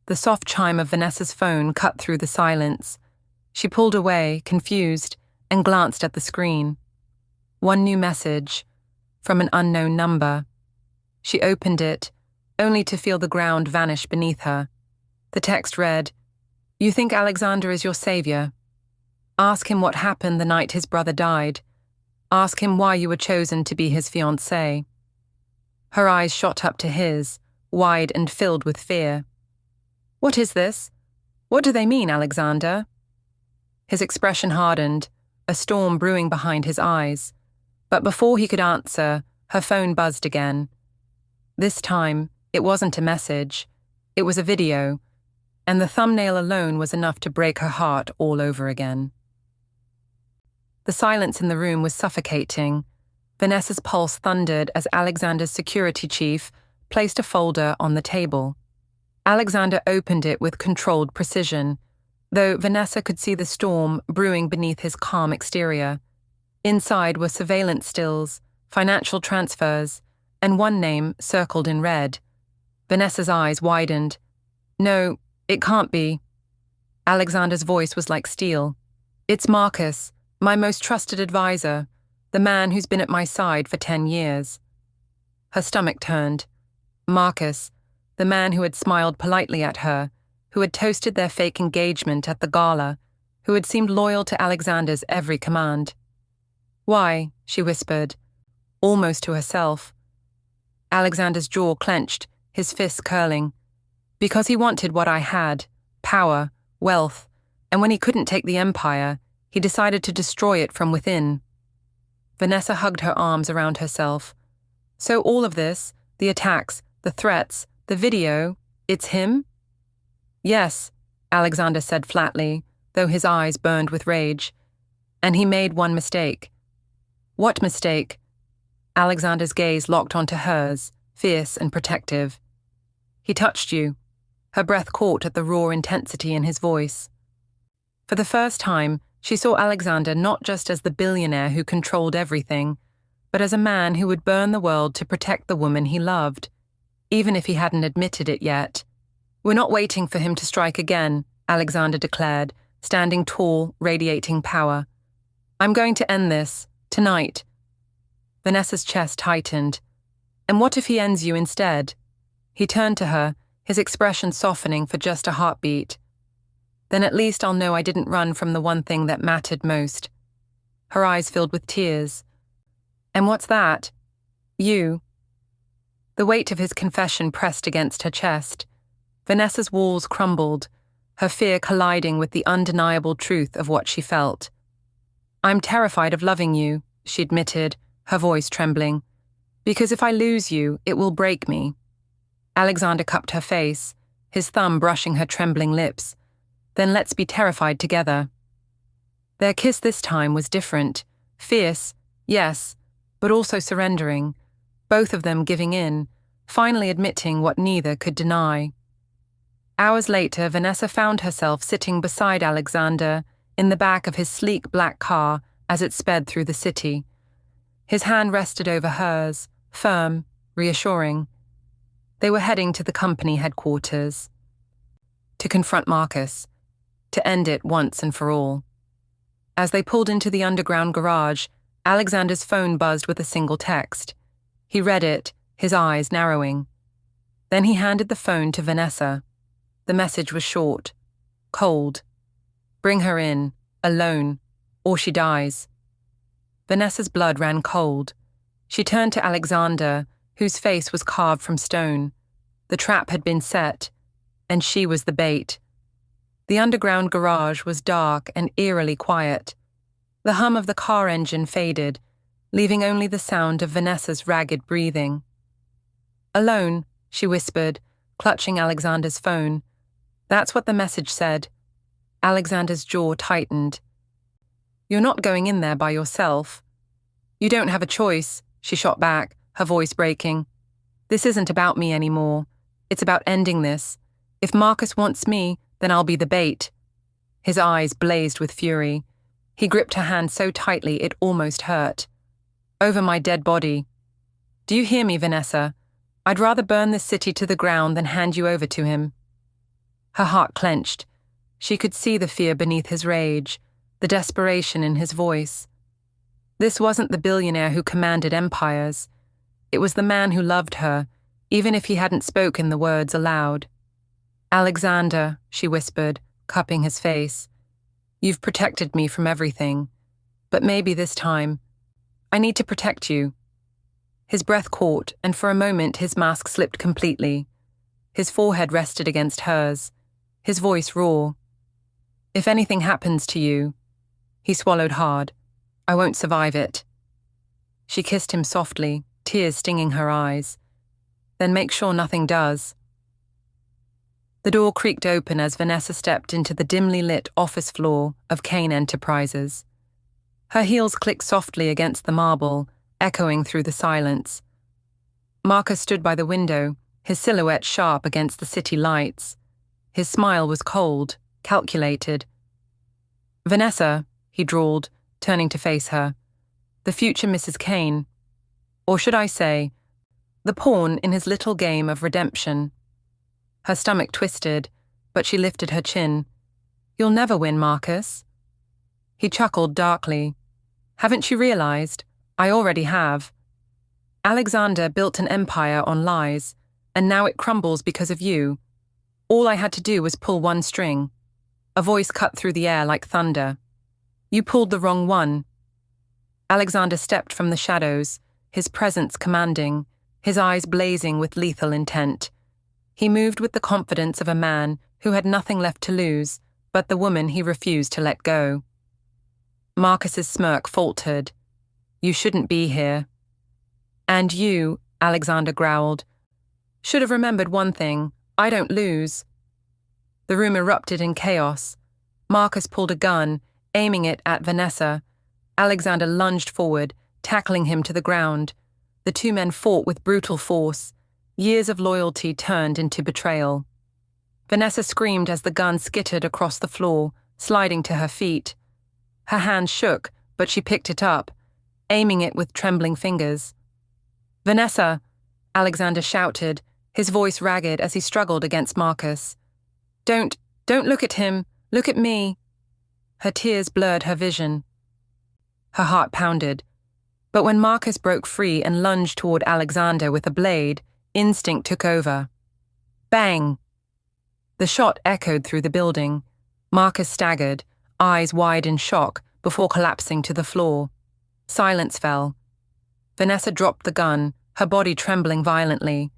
The soft chime of Vanessa's phone cut through the silence. She pulled away, confused, and glanced at the screen. One new message, from an unknown number. She opened it, only to feel the ground vanish beneath her. The text read, "You think Alexander is your savior? Ask him what happened the night his brother died. Ask him why you were chosen to be his fiancée." Her eyes shot up to his, wide and filled with fear. "What is this? What do they mean, Alexander?" His expression hardened, a storm brewing behind his eyes. But before he could answer, her phone buzzed again. This time, it wasn't a message. It was a video, and the thumbnail alone was enough to break her heart all over again. The silence in the room was suffocating. Vanessa's pulse thundered as Alexander's security chief, placed a folder on the table. Alexander opened it with controlled precision, though Vanessa could see the storm brewing beneath his calm exterior. Inside were surveillance stills, financial transfers, and one name circled in red. Vanessa's eyes widened. "No, it can't be." Alexander's voice was like steel. "It's Marcus, my most trusted advisor, the man who's been at my side for 10 years. Her stomach turned. Marcus, the man who had smiled politely at her, who had toasted their fake engagement at the gala, who had seemed loyal to Alexander's every command. "Why?" she whispered, almost to herself. Alexander's jaw clenched, his fists curling. "Because he wanted what I had, power, wealth, and when he couldn't take the empire, he decided to destroy it from within." Vanessa hugged her arms around herself. "So all of this, the attacks, the threats, the video, it's him?" "Yes," Alexander said flatly, though his eyes burned with rage. "And he made one mistake." "What mistake?" Alexander's gaze locked onto hers, fierce and protective. "He touched you." Her breath caught at the raw intensity in his voice. For the first time, she saw Alexander not just as the billionaire who controlled everything, but as a man who would burn the world to protect the woman he loved, even if he hadn't admitted it yet. "We're not waiting for him to strike again," Alexander declared, standing tall, radiating power. "I'm going to end this, tonight." Vanessa's chest tightened. "And what if he ends you instead?" He turned to her, his expression softening for just a heartbeat. "Then at least I'll know I didn't run from the one thing that mattered most." Her eyes filled with tears. "And what's that?" "You." The weight of his confession pressed against her chest. Vanessa's walls crumbled, her fear colliding with the undeniable truth of what she felt. "I'm terrified of loving you," she admitted, her voice trembling. "Because if I lose you, it will break me." Alexander cupped her face, his thumb brushing her trembling lips. "Then let's be terrified together." Their kiss this time was different. Fierce, yes, but also surrendering. Both of them giving in, finally admitting what neither could deny. Hours later, Vanessa found herself sitting beside Alexander in the back of his sleek black car as it sped through the city. His hand rested over hers, firm, reassuring. They were heading to the company headquarters. To confront Marcus. To end it once and for all. As they pulled into the underground garage, Alexander's phone buzzed with a single text. He read it, his eyes narrowing. Then he handed the phone to Vanessa. The message was short. Cold. "Bring her in, alone, or she dies." Vanessa's blood ran cold. She turned to Alexander, whose face was carved from stone. The trap had been set, and she was the bait. The underground garage was dark and eerily quiet. The hum of the car engine faded, leaving only the sound of Vanessa's ragged breathing. "Alone," she whispered, clutching Alexander's phone. "That's what the message said." Alexander's jaw tightened. "You're not going in there by yourself." "You don't have a choice," she shot back, her voice breaking. "This isn't about me anymore. It's about ending this. If Marcus wants me, then I'll be the bait." His eyes blazed with fury. He gripped her hand so tightly it almost hurt. "Over my dead body. Do you hear me, Vanessa? I'd rather burn this city to the ground than hand you over to him." Her heart clenched. She could see the fear beneath his rage, the desperation in his voice. This wasn't the billionaire who commanded empires. It was the man who loved her, even if he hadn't spoken the words aloud. "Alexander," she whispered, cupping his face. "You've protected me from everything. But maybe this time, I need to protect you." His breath caught, and for a moment his mask slipped completely. His forehead rested against hers, his voice raw. "If anything happens to you," he swallowed hard, "I won't survive it." She kissed him softly, tears stinging her eyes. "Then make sure nothing does." The door creaked open as Vanessa stepped into the dimly lit office floor of Kane Enterprises. Her heels clicked softly against the marble, echoing through the silence. Marcus stood by the window, his silhouette sharp against the city lights. His smile was cold, calculated. "Vanessa," he drawled, turning to face her. "The future Mrs. Kane. Or should I say, the pawn in his little game of redemption." Her stomach twisted, but she lifted her chin. "You'll never win, Marcus." He chuckled darkly. "Haven't you realized? I already have. Alexander built an empire on lies, and now it crumbles because of you. All I had to do was pull one string." A voice cut through the air like thunder. "You pulled the wrong one." Alexander stepped from the shadows, his presence commanding, his eyes blazing with lethal intent. He moved with the confidence of a man who had nothing left to lose but the woman he refused to let go. Marcus's smirk faltered. "You shouldn't be here." "And you," Alexander growled, "should have remembered one thing. I don't lose." The room erupted in chaos. Marcus pulled a gun, aiming it at Vanessa. Alexander lunged forward, tackling him to the ground. The two men fought with brutal force. Years of loyalty turned into betrayal. Vanessa screamed as the gun skittered across the floor, sliding to her feet. Her hand shook, but she picked it up, aiming it with trembling fingers. "Vanessa!" Alexander shouted, his voice ragged as he struggled against Marcus. Don't look at him. Look at me." Her tears blurred her vision. Her heart pounded. But when Marcus broke free and lunged toward Alexander with a blade, instinct took over. Bang! The shot echoed through the building. Marcus staggered, eyes wide in shock, before collapsing to the floor. Silence fell. Vanessa dropped the gun, her body trembling violently.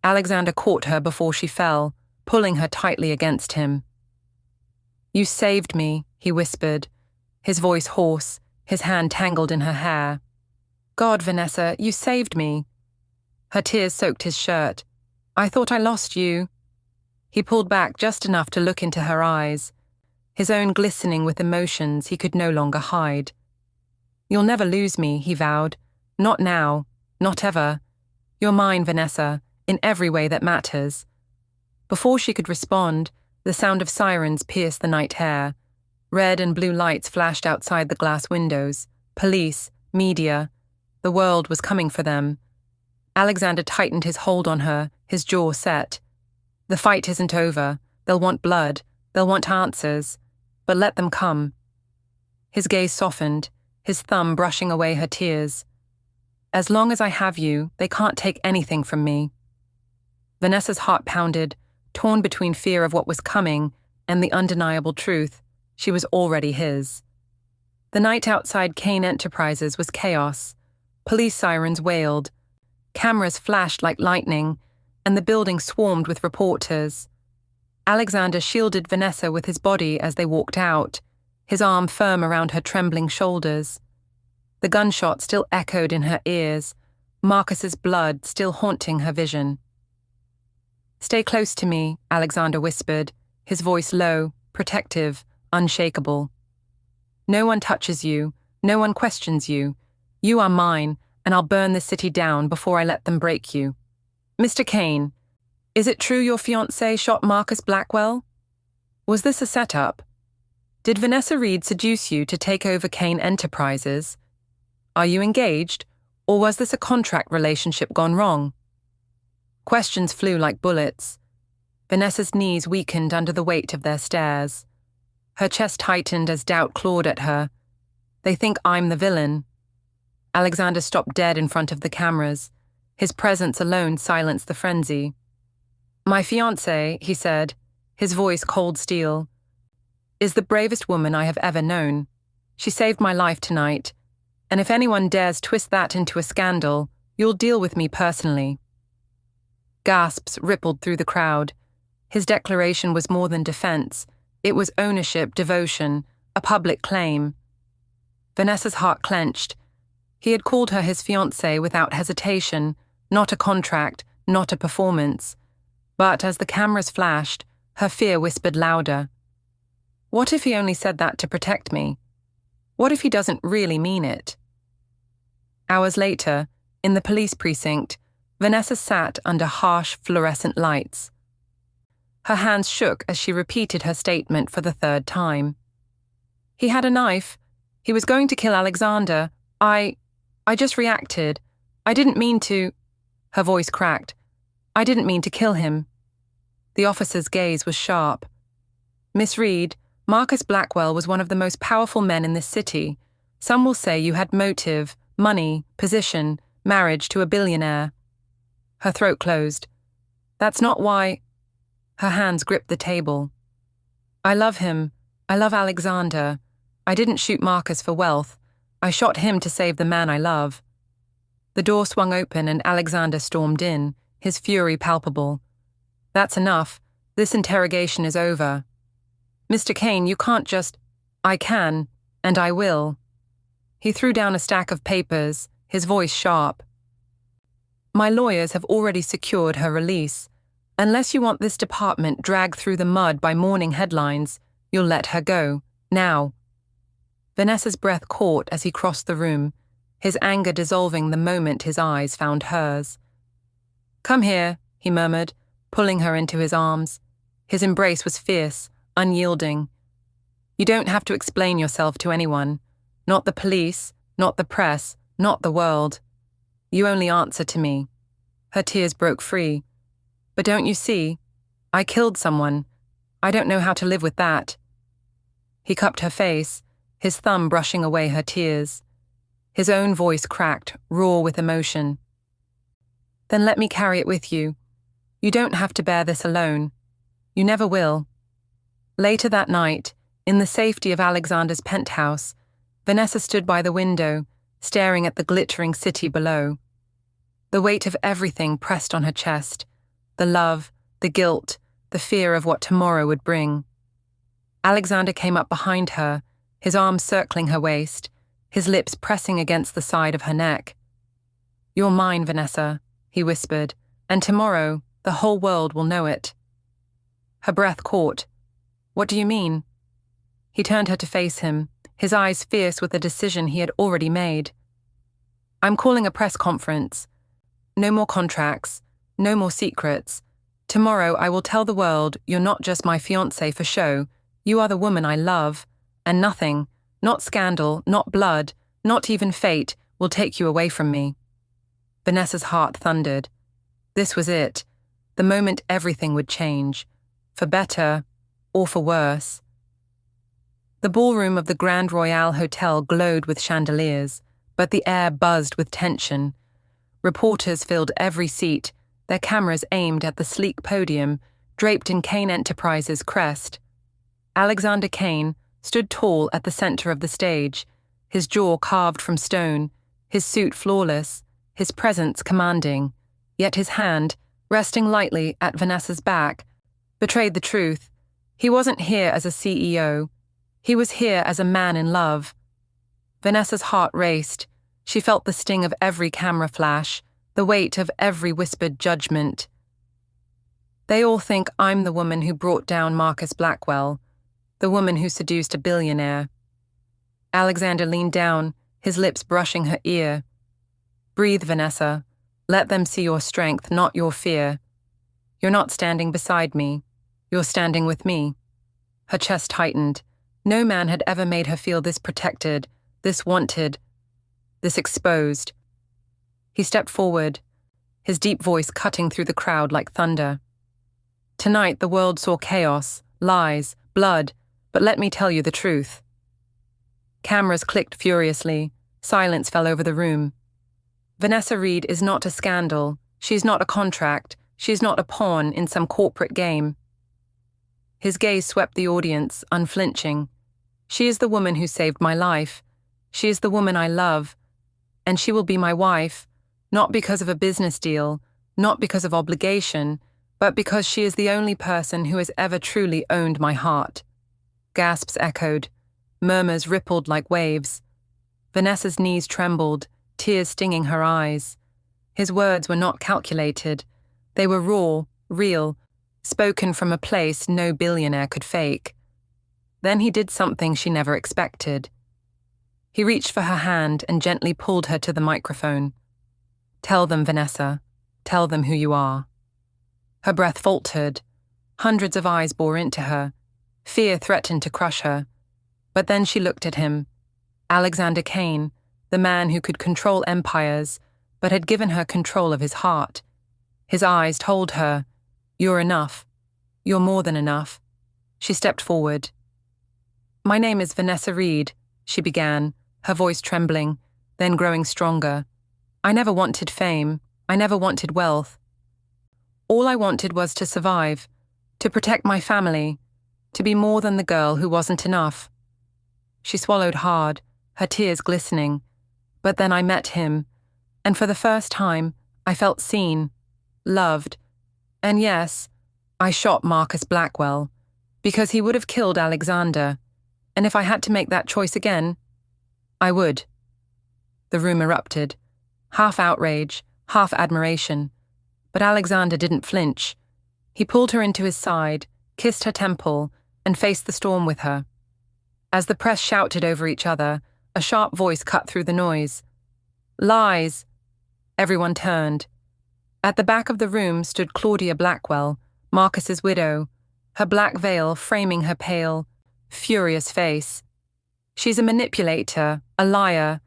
Alexander caught her before she fell, pulling her tightly against him. "You saved me," he whispered, his voice hoarse, his hand tangled in her hair. "God, Vanessa, you saved me." Her tears soaked his shirt. "I thought I lost you." He pulled back just enough to look into her eyes, his own glistening with emotions he could no longer hide. "You'll never lose me," he vowed. "Not now. Not ever. You're mine, Vanessa, in every way that matters." Before she could respond, the sound of sirens pierced the night air. Red and blue lights flashed outside the glass windows. Police, media. The world was coming for them. Alexander tightened his hold on her, his jaw set. The fight isn't over. They'll want blood. They'll want answers. But let them come. His gaze softened, his thumb brushing away her tears. "As long as I have you, they can't take anything from me." Vanessa's heart pounded, torn between fear of what was coming and the undeniable truth. She was already his. The night outside Kane Enterprises was chaos. Police sirens wailed. Cameras flashed like lightning, and the building swarmed with reporters. Alexander shielded Vanessa with his body as they walked out, his arm firm around her trembling shoulders. The gunshot still echoed in her ears, Marcus's blood still haunting her vision. "Stay close to me," Alexander whispered, his voice low, protective, unshakable. "No one touches you, no one questions you. You are mine, and I'll burn this city down before I let them break you. Mr. Kane, is it true your fiancé shot Marcus Blackwell? Was this a setup? Did Vanessa Reed seduce you to take over Kane Enterprises? Are you engaged, or was this a contract relationship gone wrong?" Questions flew like bullets. Vanessa's knees weakened under the weight of their stares. Her chest tightened as doubt clawed at her. "They think I'm the villain." Alexander stopped dead in front of the cameras. His presence alone silenced the frenzy. "My fiancée," he said, his voice cold steel, "is the bravest woman I have ever known. She saved my life tonight, and if anyone dares twist that into a scandal, you'll deal with me personally." Gasps rippled through the crowd. His declaration was more than defense. It was ownership, devotion, a public claim. Vanessa's heart clenched. He had called her his fiancée without hesitation, not a contract, not a performance. But as the cameras flashed, her fear whispered louder. What if he only said that to protect me? What if he doesn't really mean it? Hours later, in the police precinct, Vanessa sat under harsh fluorescent lights. Her hands shook as she repeated her statement for the third time. He had a knife. He was going to kill Alexander. I just reacted. I didn't mean to. Her voice cracked. I didn't mean to kill him. The officer's gaze was sharp. Miss Reed, Marcus Blackwell was one of the most powerful men in this city. Some will say you had motive, money, position, marriage to a billionaire. Her throat closed. That's not why. Her hands gripped the table. I love him. I love Alexander. I didn't shoot Marcus for wealth. I shot him to save the man I love. The door swung open and Alexander stormed in, his fury palpable. That's enough. This interrogation is over. Mr. Kane, you can't just. I can, and I will. He threw down a stack of papers, his voice sharp. My lawyers have already secured her release. Unless you want this department dragged through the mud by morning headlines, you'll let her go, now. Vanessa's breath caught as he crossed the room, his anger dissolving the moment his eyes found hers. Come here, he murmured, pulling her into his arms. His embrace was fierce, unyielding. You don't have to explain yourself to anyone. Not the police, not the press, not the world. You only answer to me. Her tears broke free. But don't you see? I killed someone. I don't know how to live with that. He cupped her face, his thumb brushing away her tears. His own voice cracked, raw with emotion. Then let me carry it with you. You don't have to bear this alone. You never will. Later that night, in the safety of Alexander's penthouse, Vanessa stood by the window, staring at the glittering city below. The weight of everything pressed on her chest, the love, the guilt, the fear of what tomorrow would bring. Alexander came up behind her, his arms circling her waist, his lips pressing against the side of her neck. You're mine, Vanessa, he whispered, and tomorrow the whole world will know it. Her breath caught. What do you mean? He turned her to face him, his eyes fierce with a decision he had already made. I'm calling a press conference. No more contracts, no more secrets. Tomorrow I will tell the world you're not just my fiancée for show, you are the woman I love, and nothing, not scandal, not blood, not even fate, will take you away from me. Vanessa's heart thundered. This was it, the moment everything would change, for better or for worse. The ballroom of the Grand Royale Hotel glowed with chandeliers, but the air buzzed with tension. Reporters filled every seat, their cameras aimed at the sleek podium, draped in Kane Enterprises' crest. Alexander Kane stood tall at the center of the stage, his jaw carved from stone, his suit flawless, his presence commanding, yet his hand, resting lightly at Vanessa's back, betrayed the truth. He wasn't here as a CEO. He was here as a man in love. Vanessa's heart raced. She felt the sting of every camera flash, the weight of every whispered judgment. They all think I'm the woman who brought down Marcus Blackwell, the woman who seduced a billionaire. Alexander leaned down, his lips brushing her ear. Breathe, Vanessa. Let them see your strength, not your fear. You're not standing beside me. You're standing with me. Her chest tightened. No man had ever made her feel this protected, this wanted, this exposed. He stepped forward, his deep voice cutting through the crowd like thunder. Tonight the world saw chaos, lies, blood, but let me tell you the truth. Cameras clicked furiously. Silence fell over the room. Vanessa Reed is not a scandal. She's not a contract. She's not a pawn in some corporate game. His gaze swept the audience, unflinching. She is the woman who saved my life. She is the woman I love. And she will be my wife, not because of a business deal, not because of obligation, but because she is the only person who has ever truly owned my heart. Gasps echoed. Murmurs rippled like waves. Vanessa's knees trembled, tears stinging her eyes. His words were not calculated. They were raw, real, spoken from a place no billionaire could fake. Then he did something she never expected. He reached for her hand and gently pulled her to the microphone. Tell them, Vanessa. Tell them who you are. Her breath faltered. Hundreds of eyes bore into her. Fear threatened to crush her. But then she looked at him. Alexander Kane, the man who could control empires, but had given her control of his heart. His eyes told her, "You're enough. You're more than enough." She stepped forward. "My name is Vanessa Reed," she began, her voice trembling, then growing stronger. "I never wanted fame. I never wanted wealth. All I wanted was to survive, to protect my family, to be more than the girl who wasn't enough." She swallowed hard, her tears glistening. But then I met him, and for the first time, I felt seen, loved. And yes, I shot Marcus Blackwell, because he would have killed Alexander, and if I had to make that choice again, I would. The room erupted, half outrage, half admiration, but Alexander didn't flinch. He pulled her into his side, kissed her temple, and faced the storm with her. As the press shouted over each other, a sharp voice cut through the noise. "Lies!" Everyone turned. At the back of the room stood Claudia Blackwell, Marcus's widow, her black veil framing her pale, furious face. "She's a manipulator, a liar.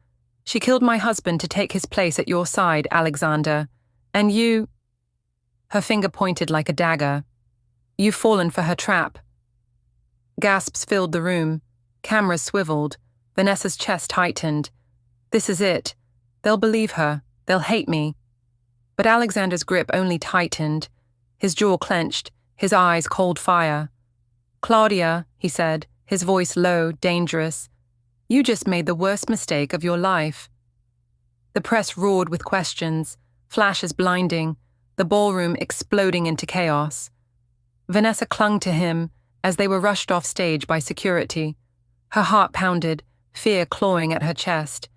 She killed my husband to take his place at your side, Alexander. And you—" Her finger pointed like a dagger. "You've fallen for her trap." Gasps filled the room. Cameras swiveled. Vanessa's chest tightened. This is it. They'll believe her. They'll hate me. But Alexander's grip only tightened. His jaw clenched, his eyes cold fire. "Claudia," he said, his voice low, dangerous, "you just made the worst mistake of your life." The press roared with questions, flashes blinding, the ballroom exploding into chaos. Vanessa clung to him as they were rushed off stage by security. Her heart pounded, fear clawing at her chest.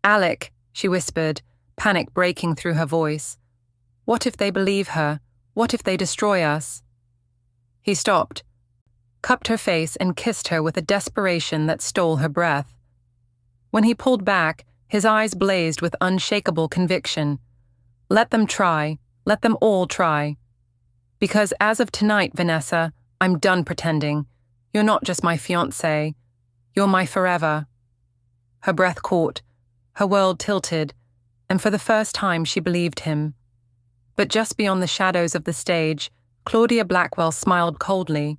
"Alec," she whispered, panic breaking through her voice. "What if they believe her? What if they destroy us?" He stopped, cupped her face and kissed her with a desperation that stole her breath. When he pulled back, his eyes blazed with unshakable conviction. "Let them try. Let them all try. Because as of tonight, Vanessa, I'm done pretending. You're not just my fiancée. You're my forever." Her breath caught, her world tilted, and for the first time she believed him. But just beyond the shadows of the stage, Claudia Blackwell smiled coldly,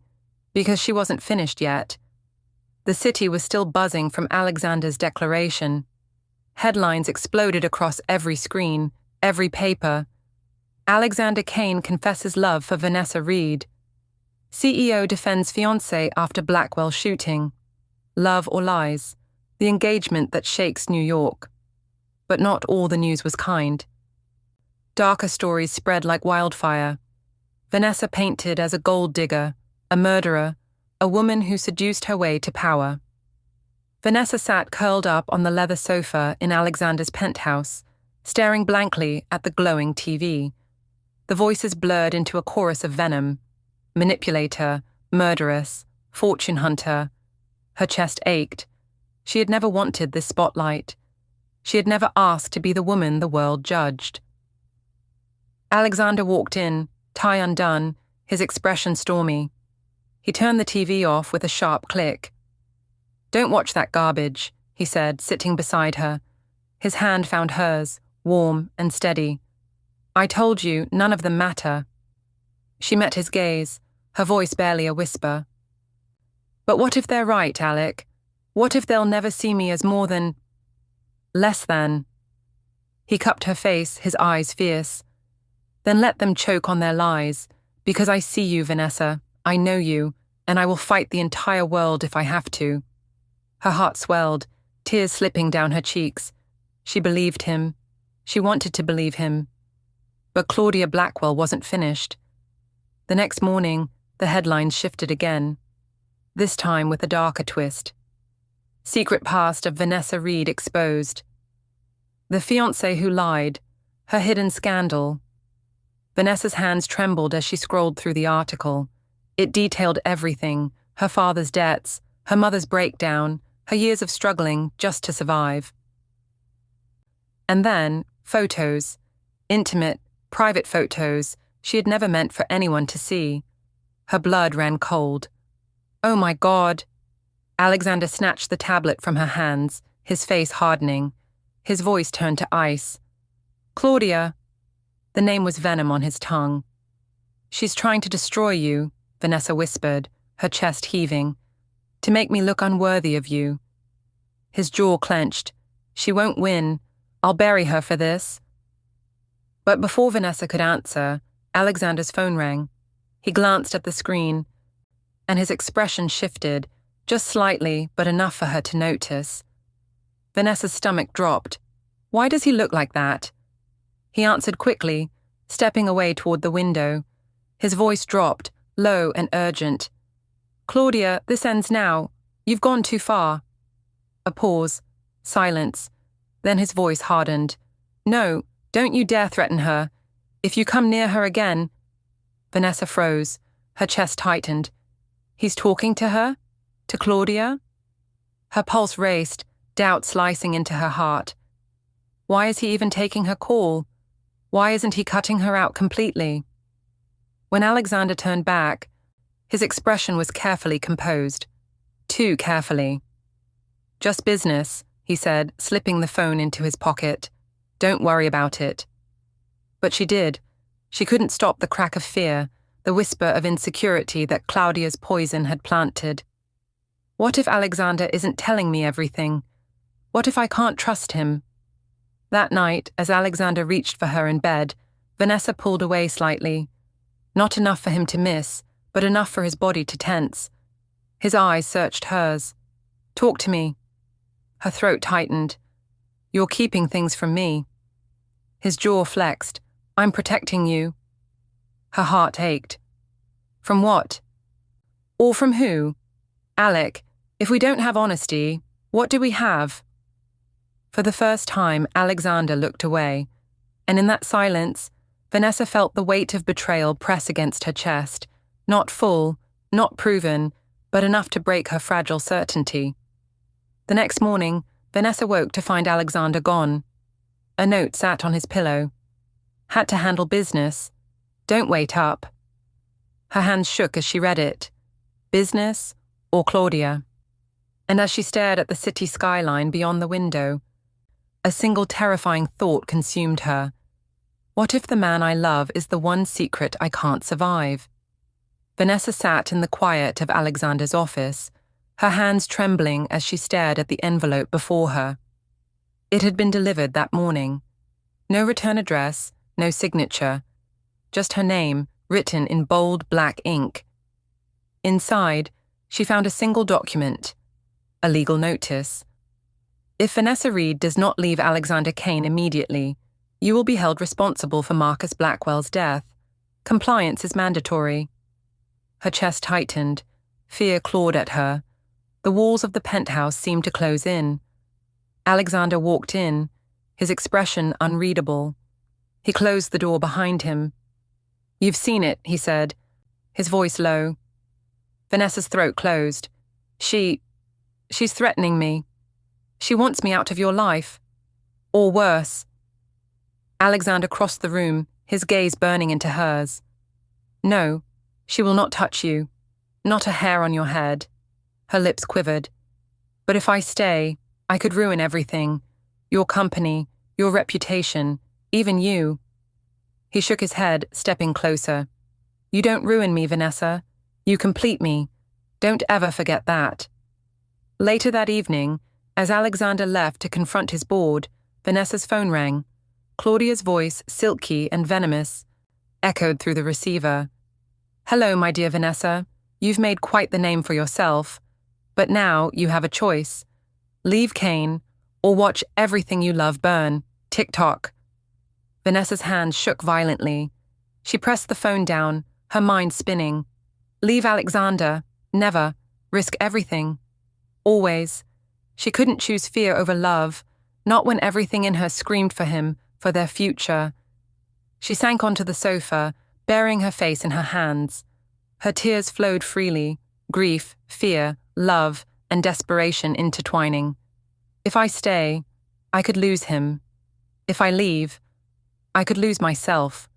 because she wasn't finished yet. The city was still buzzing from Alexander's declaration. Headlines exploded across every screen, every paper. Alexander Kane confesses love for Vanessa Reed. CEO defends fiancé after Blackwell shooting. Love or lies, the engagement that shakes New York. But not all the news was kind. Darker stories spread like wildfire. Vanessa painted as a gold digger, a murderer, a woman who seduced her way to power. Vanessa sat curled up on the leather sofa in Alexander's penthouse, staring blankly at the glowing TV. The voices blurred into a chorus of venom. Manipulator, murderess, fortune hunter. Her chest ached. She had never wanted this spotlight. She had never asked to be the woman the world judged. Alexander walked in, tie undone, his expression stormy. He turned the TV off with a sharp click. "Don't watch that garbage," he said, sitting beside her. His hand found hers, warm and steady. "I told you, none of them matter." She met his gaze, her voice barely a whisper. "But what if they're right, Alec? What if they'll never see me as more than... less than?" He cupped her face, his eyes fierce. "Then let them choke on their lies, because I see you, Vanessa. I know you, and I will fight the entire world if I have to." Her heart swelled, tears slipping down her cheeks. She believed him. She wanted to believe him. But Claudia Blackwell wasn't finished. The next morning, the headlines shifted again, this time with a darker twist. Secret past of Vanessa Reed exposed. The fiancé who lied, her hidden scandal. Vanessa's hands trembled as she scrolled through the article. It detailed everything, her father's debts, her mother's breakdown, her years of struggling just to survive. And then, photos, intimate, private photos she had never meant for anyone to see. Her blood ran cold. "Oh my God!" Alexander snatched the tablet from her hands, his face hardening. His voice turned to ice. "Claudia." The name was venom on his tongue. "She's trying to destroy you," Vanessa whispered, her chest heaving, "to make me look unworthy of you." His jaw clenched. "She won't win. I'll bury her for this." But before Vanessa could answer, Alexander's phone rang. He glanced at the screen, and his expression shifted, just slightly, but enough for her to notice. Vanessa's stomach dropped. Why does he look like that? He answered quickly, stepping away toward the window. His voice dropped, low and urgent. "Claudia, this ends now. You've gone too far." A pause. Silence. Then his voice hardened. "No, don't you dare threaten her. If you come near her again—" Vanessa froze. Her chest tightened. He's talking to her? To Claudia? Her pulse raced, doubt slicing into her heart. Why is he even taking her call? Why isn't he cutting her out completely? When Alexander turned back, his expression was carefully composed. Too carefully. "Just business," he said, slipping the phone into his pocket. "Don't worry about it." But she did. She couldn't stop the crack of fear, the whisper of insecurity that Claudia's poison had planted. What if Alexander isn't telling me everything? What if I can't trust him? That night, as Alexander reached for her in bed, Vanessa pulled away slightly. Not enough for him to miss, but enough for his body to tense. His eyes searched hers. "Talk to me." Her throat tightened. "You're keeping things from me." His jaw flexed. "I'm protecting you." Her heart ached. From what? Or from who? "Alec, if we don't have honesty, what do we have?" For the first time, Alexander looked away, and in that silence, Vanessa felt the weight of betrayal press against her chest, not full, not proven, but enough to break her fragile certainty. The next morning, Vanessa woke to find Alexander gone. A note sat on his pillow. "Had to handle business. Don't wait up." Her hands shook as she read it. Business or Claudia? And as she stared at the city skyline beyond the window, a single terrifying thought consumed her. What if the man I love is the one secret I can't survive? Vanessa sat in the quiet of Alexander's office, her hands trembling as she stared at the envelope before her. It had been delivered that morning. No return address, no signature, just her name written in bold black ink. Inside, she found a single document, a legal notice. If Vanessa Reed does not leave Alexander Kane immediately, you will be held responsible for Marcus Blackwell's death. Compliance is mandatory. Her chest tightened. Fear clawed at her. The walls of the penthouse seemed to close in. Alexander walked in, his expression unreadable. He closed the door behind him. "You've seen it," he said, his voice low. Vanessa's throat closed. She's threatening me. She wants me out of your life. Or worse." Alexander crossed the room, his gaze burning into hers. "No, she will not touch you. Not a hair on your head." Her lips quivered. "But if I stay, I could ruin everything. Your company, your reputation, even you." He shook his head, stepping closer. "You don't ruin me, Vanessa. You complete me. Don't ever forget that." Later that evening, as Alexander left to confront his board, Vanessa's phone rang. Claudia's voice, silky and venomous, echoed through the receiver. "Hello, my dear Vanessa. You've made quite the name for yourself. But now you have a choice. Leave Kane, or watch everything you love burn. Tick-tock." Vanessa's hands shook violently. She pressed the phone down, her mind spinning. Leave Alexander. Never. Risk everything. Always. She couldn't choose fear over love, not when everything in her screamed for him, for their future. She sank onto the sofa, burying her face in her hands. Her tears flowed freely, grief, fear, love, and desperation intertwining. If I stay, I could lose him. If I leave, I could lose myself.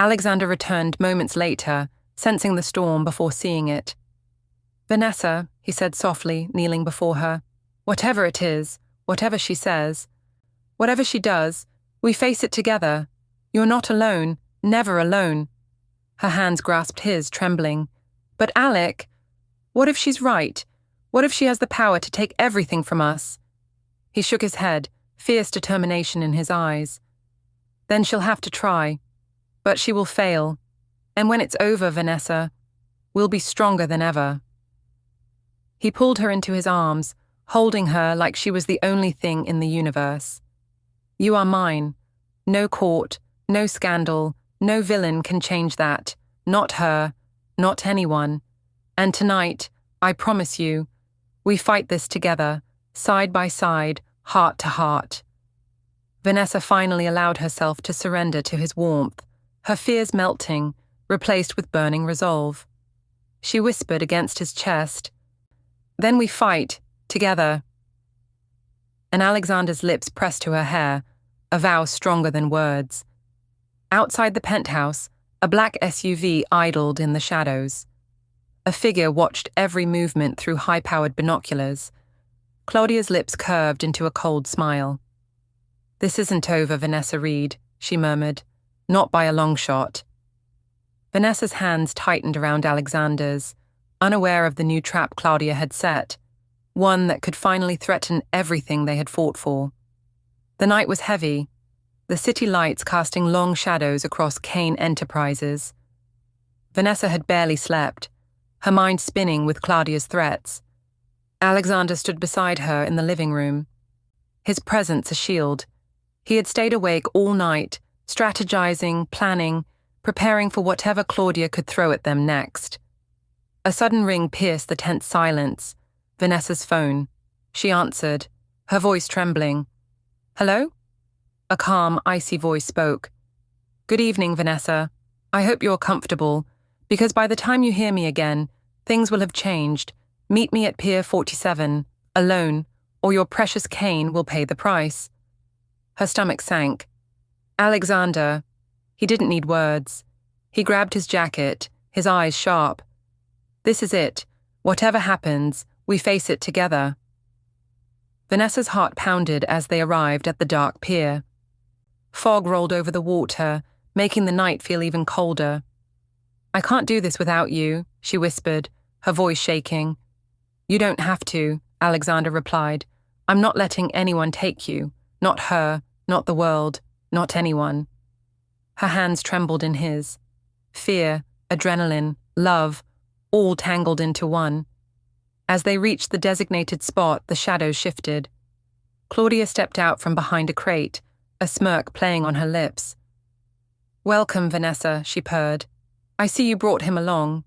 Alexander returned moments later, sensing the storm before seeing it. "Vanessa," he said softly, kneeling before her, "whatever it is, whatever she says, whatever she does, we face it together. You're not alone, never alone." Her hands grasped his, trembling. "But Alec, what if she's right? What if she has the power to take everything from us?" He shook his head, fierce determination in his eyes. "Then she'll have to try. But she will fail. And when it's over, Vanessa, we'll be stronger than ever." He pulled her into his arms, holding her like she was the only thing in the universe. "You are mine. No court, no scandal, no villain can change that. Not her, not anyone. And tonight, I promise you, we fight this together, side by side, heart to heart." Vanessa finally allowed herself to surrender to his warmth, her fears melting, replaced with burning resolve. She whispered against his chest, "Then we fight, together." And Alexander's lips pressed to her hair, a vow stronger than words. Outside the penthouse, a black SUV idled in the shadows. A figure watched every movement through high-powered binoculars. Claudia's lips curved into a cold smile. "This isn't over, Vanessa Reed," she murmured. "Not by a long shot." Vanessa's hands tightened around Alexander's, unaware of the new trap Claudia had set, one that could finally threaten everything they had fought for. The night was heavy, the city lights casting long shadows across Kane Enterprises. Vanessa had barely slept, her mind spinning with Claudia's threats. Alexander stood beside her in the living room, his presence a shield. He had stayed awake all night, strategizing, planning, preparing for whatever Claudia could throw at them next. A sudden ring pierced the tense silence. Vanessa's phone. She answered, her voice trembling. "Hello?" A calm, icy voice spoke. "Good evening, Vanessa. I hope you're comfortable, because by the time you hear me again, things will have changed. Meet me at Pier 47, alone, or your precious Kane will pay the price." Her stomach sank. Alexander, he didn't need words. He grabbed his jacket, his eyes sharp. "This is it. Whatever happens, we face it together." Vanessa's heart pounded as they arrived at the dark pier. Fog rolled over the water, making the night feel even colder. "I can't do this without you," she whispered, her voice shaking. "You don't have to," Alexander replied. "I'm not letting anyone take you. Not her, not the world, not anyone." Her hands trembled in his. Fear, adrenaline, love, all tangled into one. As they reached the designated spot, the shadows shifted. Claudia stepped out from behind a crate, a smirk playing on her lips. "Welcome, Vanessa," she purred. "I see you brought him along."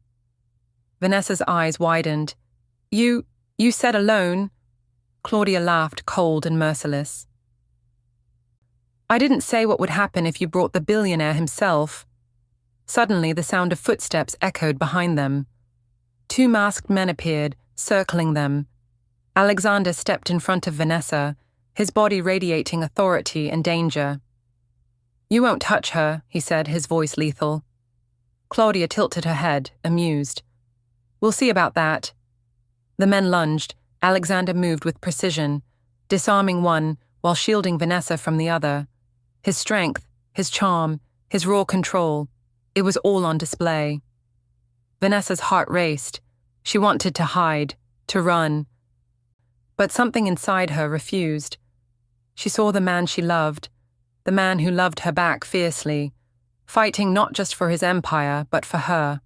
Vanessa's eyes widened. You said alone." Claudia laughed, cold and merciless. "I didn't say what would happen if you brought the billionaire himself." Suddenly, the sound of footsteps echoed behind them. 2 masked men appeared, circling them. Alexander stepped in front of Vanessa, his body radiating authority and danger. "You won't touch her," he said, his voice lethal. Claudia tilted her head, amused. "We'll see about that." The men lunged. Alexander moved with precision, disarming one while shielding Vanessa from the other. His strength, his charm, his raw control, it was all on display. Vanessa's heart raced. She wanted to hide, to run. But something inside her refused. She saw the man she loved, the man who loved her back fiercely, fighting not just for his empire, but for her.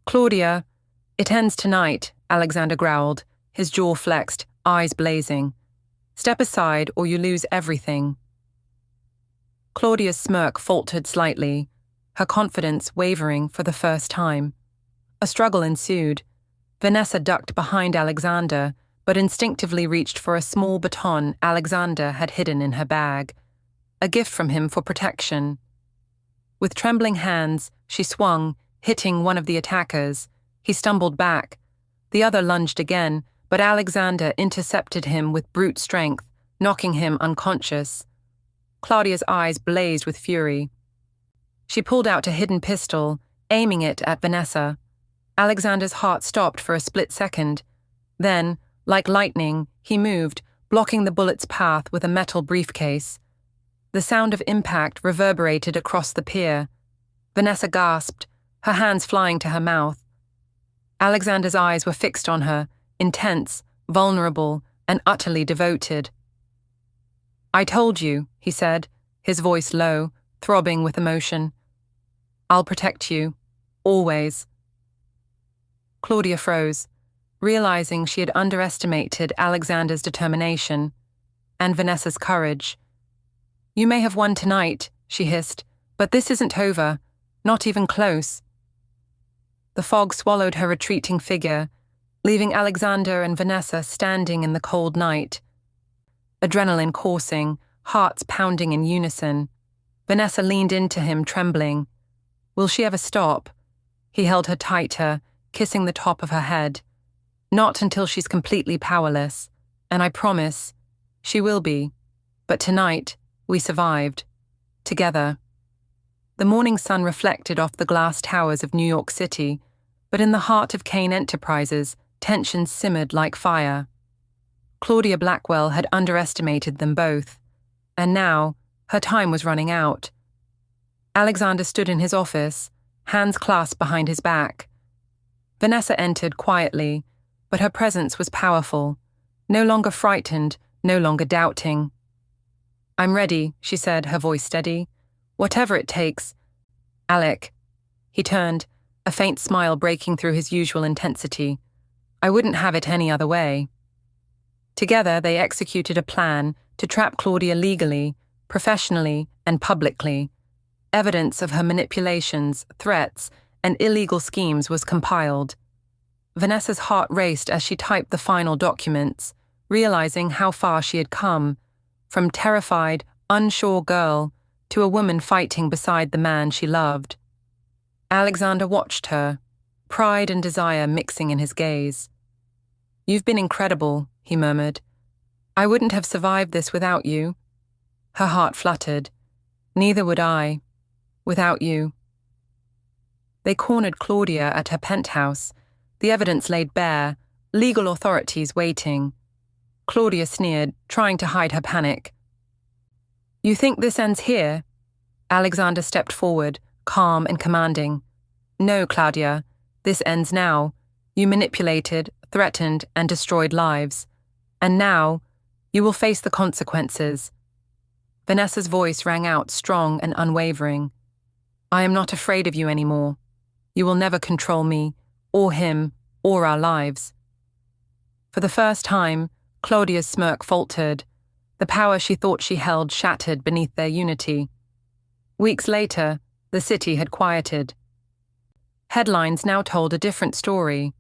"Claudia, it ends tonight," Alexander growled, his jaw flexed, eyes blazing. "Step aside or you lose everything." Claudia's smirk faltered slightly, her confidence wavering for the first time. A struggle ensued. Vanessa ducked behind Alexander, but instinctively reached for a small baton Alexander had hidden in her bag, a gift from him for protection. With trembling hands, she swung, hitting one of the attackers. He stumbled back. The other lunged again, but Alexander intercepted him with brute strength, knocking him unconscious. Claudia's eyes blazed with fury. She pulled out a hidden pistol, aiming it at Vanessa. Alexander's heart stopped for a split second. Then, like lightning, he moved, blocking the bullet's path with a metal briefcase. The sound of impact reverberated across the pier. Vanessa gasped, her hands flying to her mouth. Alexander's eyes were fixed on her, intense, vulnerable, and utterly devoted. "I told you," he said, his voice low, throbbing with emotion. "I'll protect you. Always." Claudia froze, realizing she had underestimated Alexander's determination and Vanessa's courage. "You may have won tonight," she hissed, "but this isn't over, not even close." The fog swallowed her retreating figure, leaving Alexander and Vanessa standing in the cold night. Adrenaline coursing, hearts pounding in unison. Vanessa leaned into him, trembling. Will she ever stop? He held her tighter, kissing the top of her head. "Not until she's completely powerless, and I promise, she will be. But tonight, we survived. Together." The morning sun reflected off the glass towers of New York City, but in the heart of Kane Enterprises, tensions simmered like fire. Claudia Blackwell had underestimated them both, and now her time was running out. Alexander stood in his office, hands clasped behind his back. Vanessa entered quietly, but her presence was powerful, no longer frightened, no longer doubting. "I'm ready," she said, her voice steady. "Whatever it takes." "Alec." He turned, a faint smile breaking through his usual intensity. "I wouldn't have it any other way." Together they executed a plan to trap Claudia legally, professionally, and publicly. Evidence of her manipulations, threats, and illegal schemes was compiled. Vanessa's heart raced as she typed the final documents, realizing how far she had come, from terrified, unsure girl to a woman fighting beside the man she loved. Alexander watched her, pride and desire mixing in his gaze. "You've been incredible," he murmured. "I wouldn't have survived this without you." Her heart fluttered. "Neither would I. Without you." They cornered Claudia at her penthouse, the evidence laid bare, legal authorities waiting. Claudia sneered, trying to hide her panic. "You think this ends here?" Alexander stepped forward, calm and commanding. "No, Claudia, this ends now. You manipulated, threatened, and destroyed lives. And now, you will face the consequences." Vanessa's voice rang out strong and unwavering. "I am not afraid of you anymore. You will never control me, or him, or our lives." For the first time, Claudia's smirk faltered. The power she thought she held shattered beneath their unity. Weeks later, the city had quieted. Headlines now told a different story.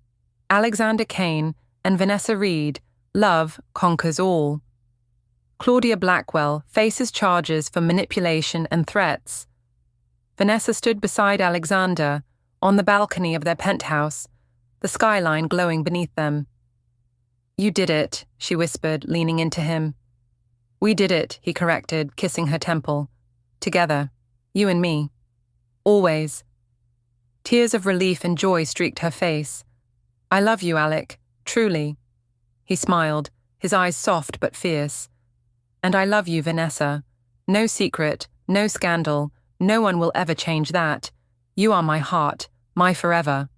Alexander Kane and Vanessa Reed, love conquers all. Claudia Blackwell faces charges for manipulation and threats. Vanessa stood beside Alexander, on the balcony of their penthouse, the skyline glowing beneath them. "You did it," she whispered, leaning into him. "We did it," he corrected, kissing her temple. "Together, you and me. Always." Tears of relief and joy streaked her face. "I love you, Alec, truly." He smiled, his eyes soft but fierce. "And I love you, Vanessa. No secret, no scandal, no one will ever change that. You are my heart, my forever."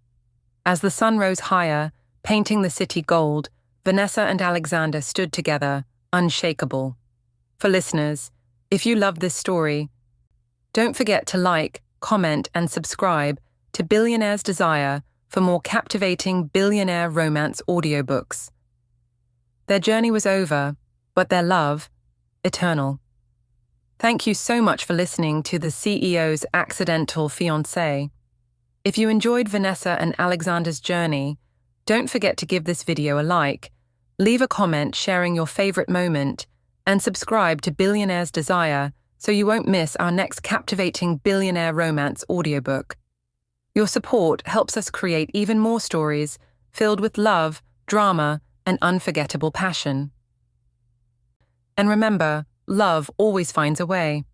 As the sun rose higher, painting the city gold, Vanessa and Alexander stood together, unshakable. For listeners, if you love this story, don't forget to like, comment, and subscribe to Billionaire's Desire for more captivating billionaire romance audiobooks. Their journey was over, but their love, eternal. Thank you so much for listening to the CEO's Accidental Fiancée. If you enjoyed Vanessa and Alexander's journey, don't forget to give this video a like, leave a comment sharing your favorite moment, and subscribe to Billionaire's Desire so you won't miss our next captivating billionaire romance audiobook. Your support helps us create even more stories filled with love, drama, and unforgettable passion. And remember, love always finds a way.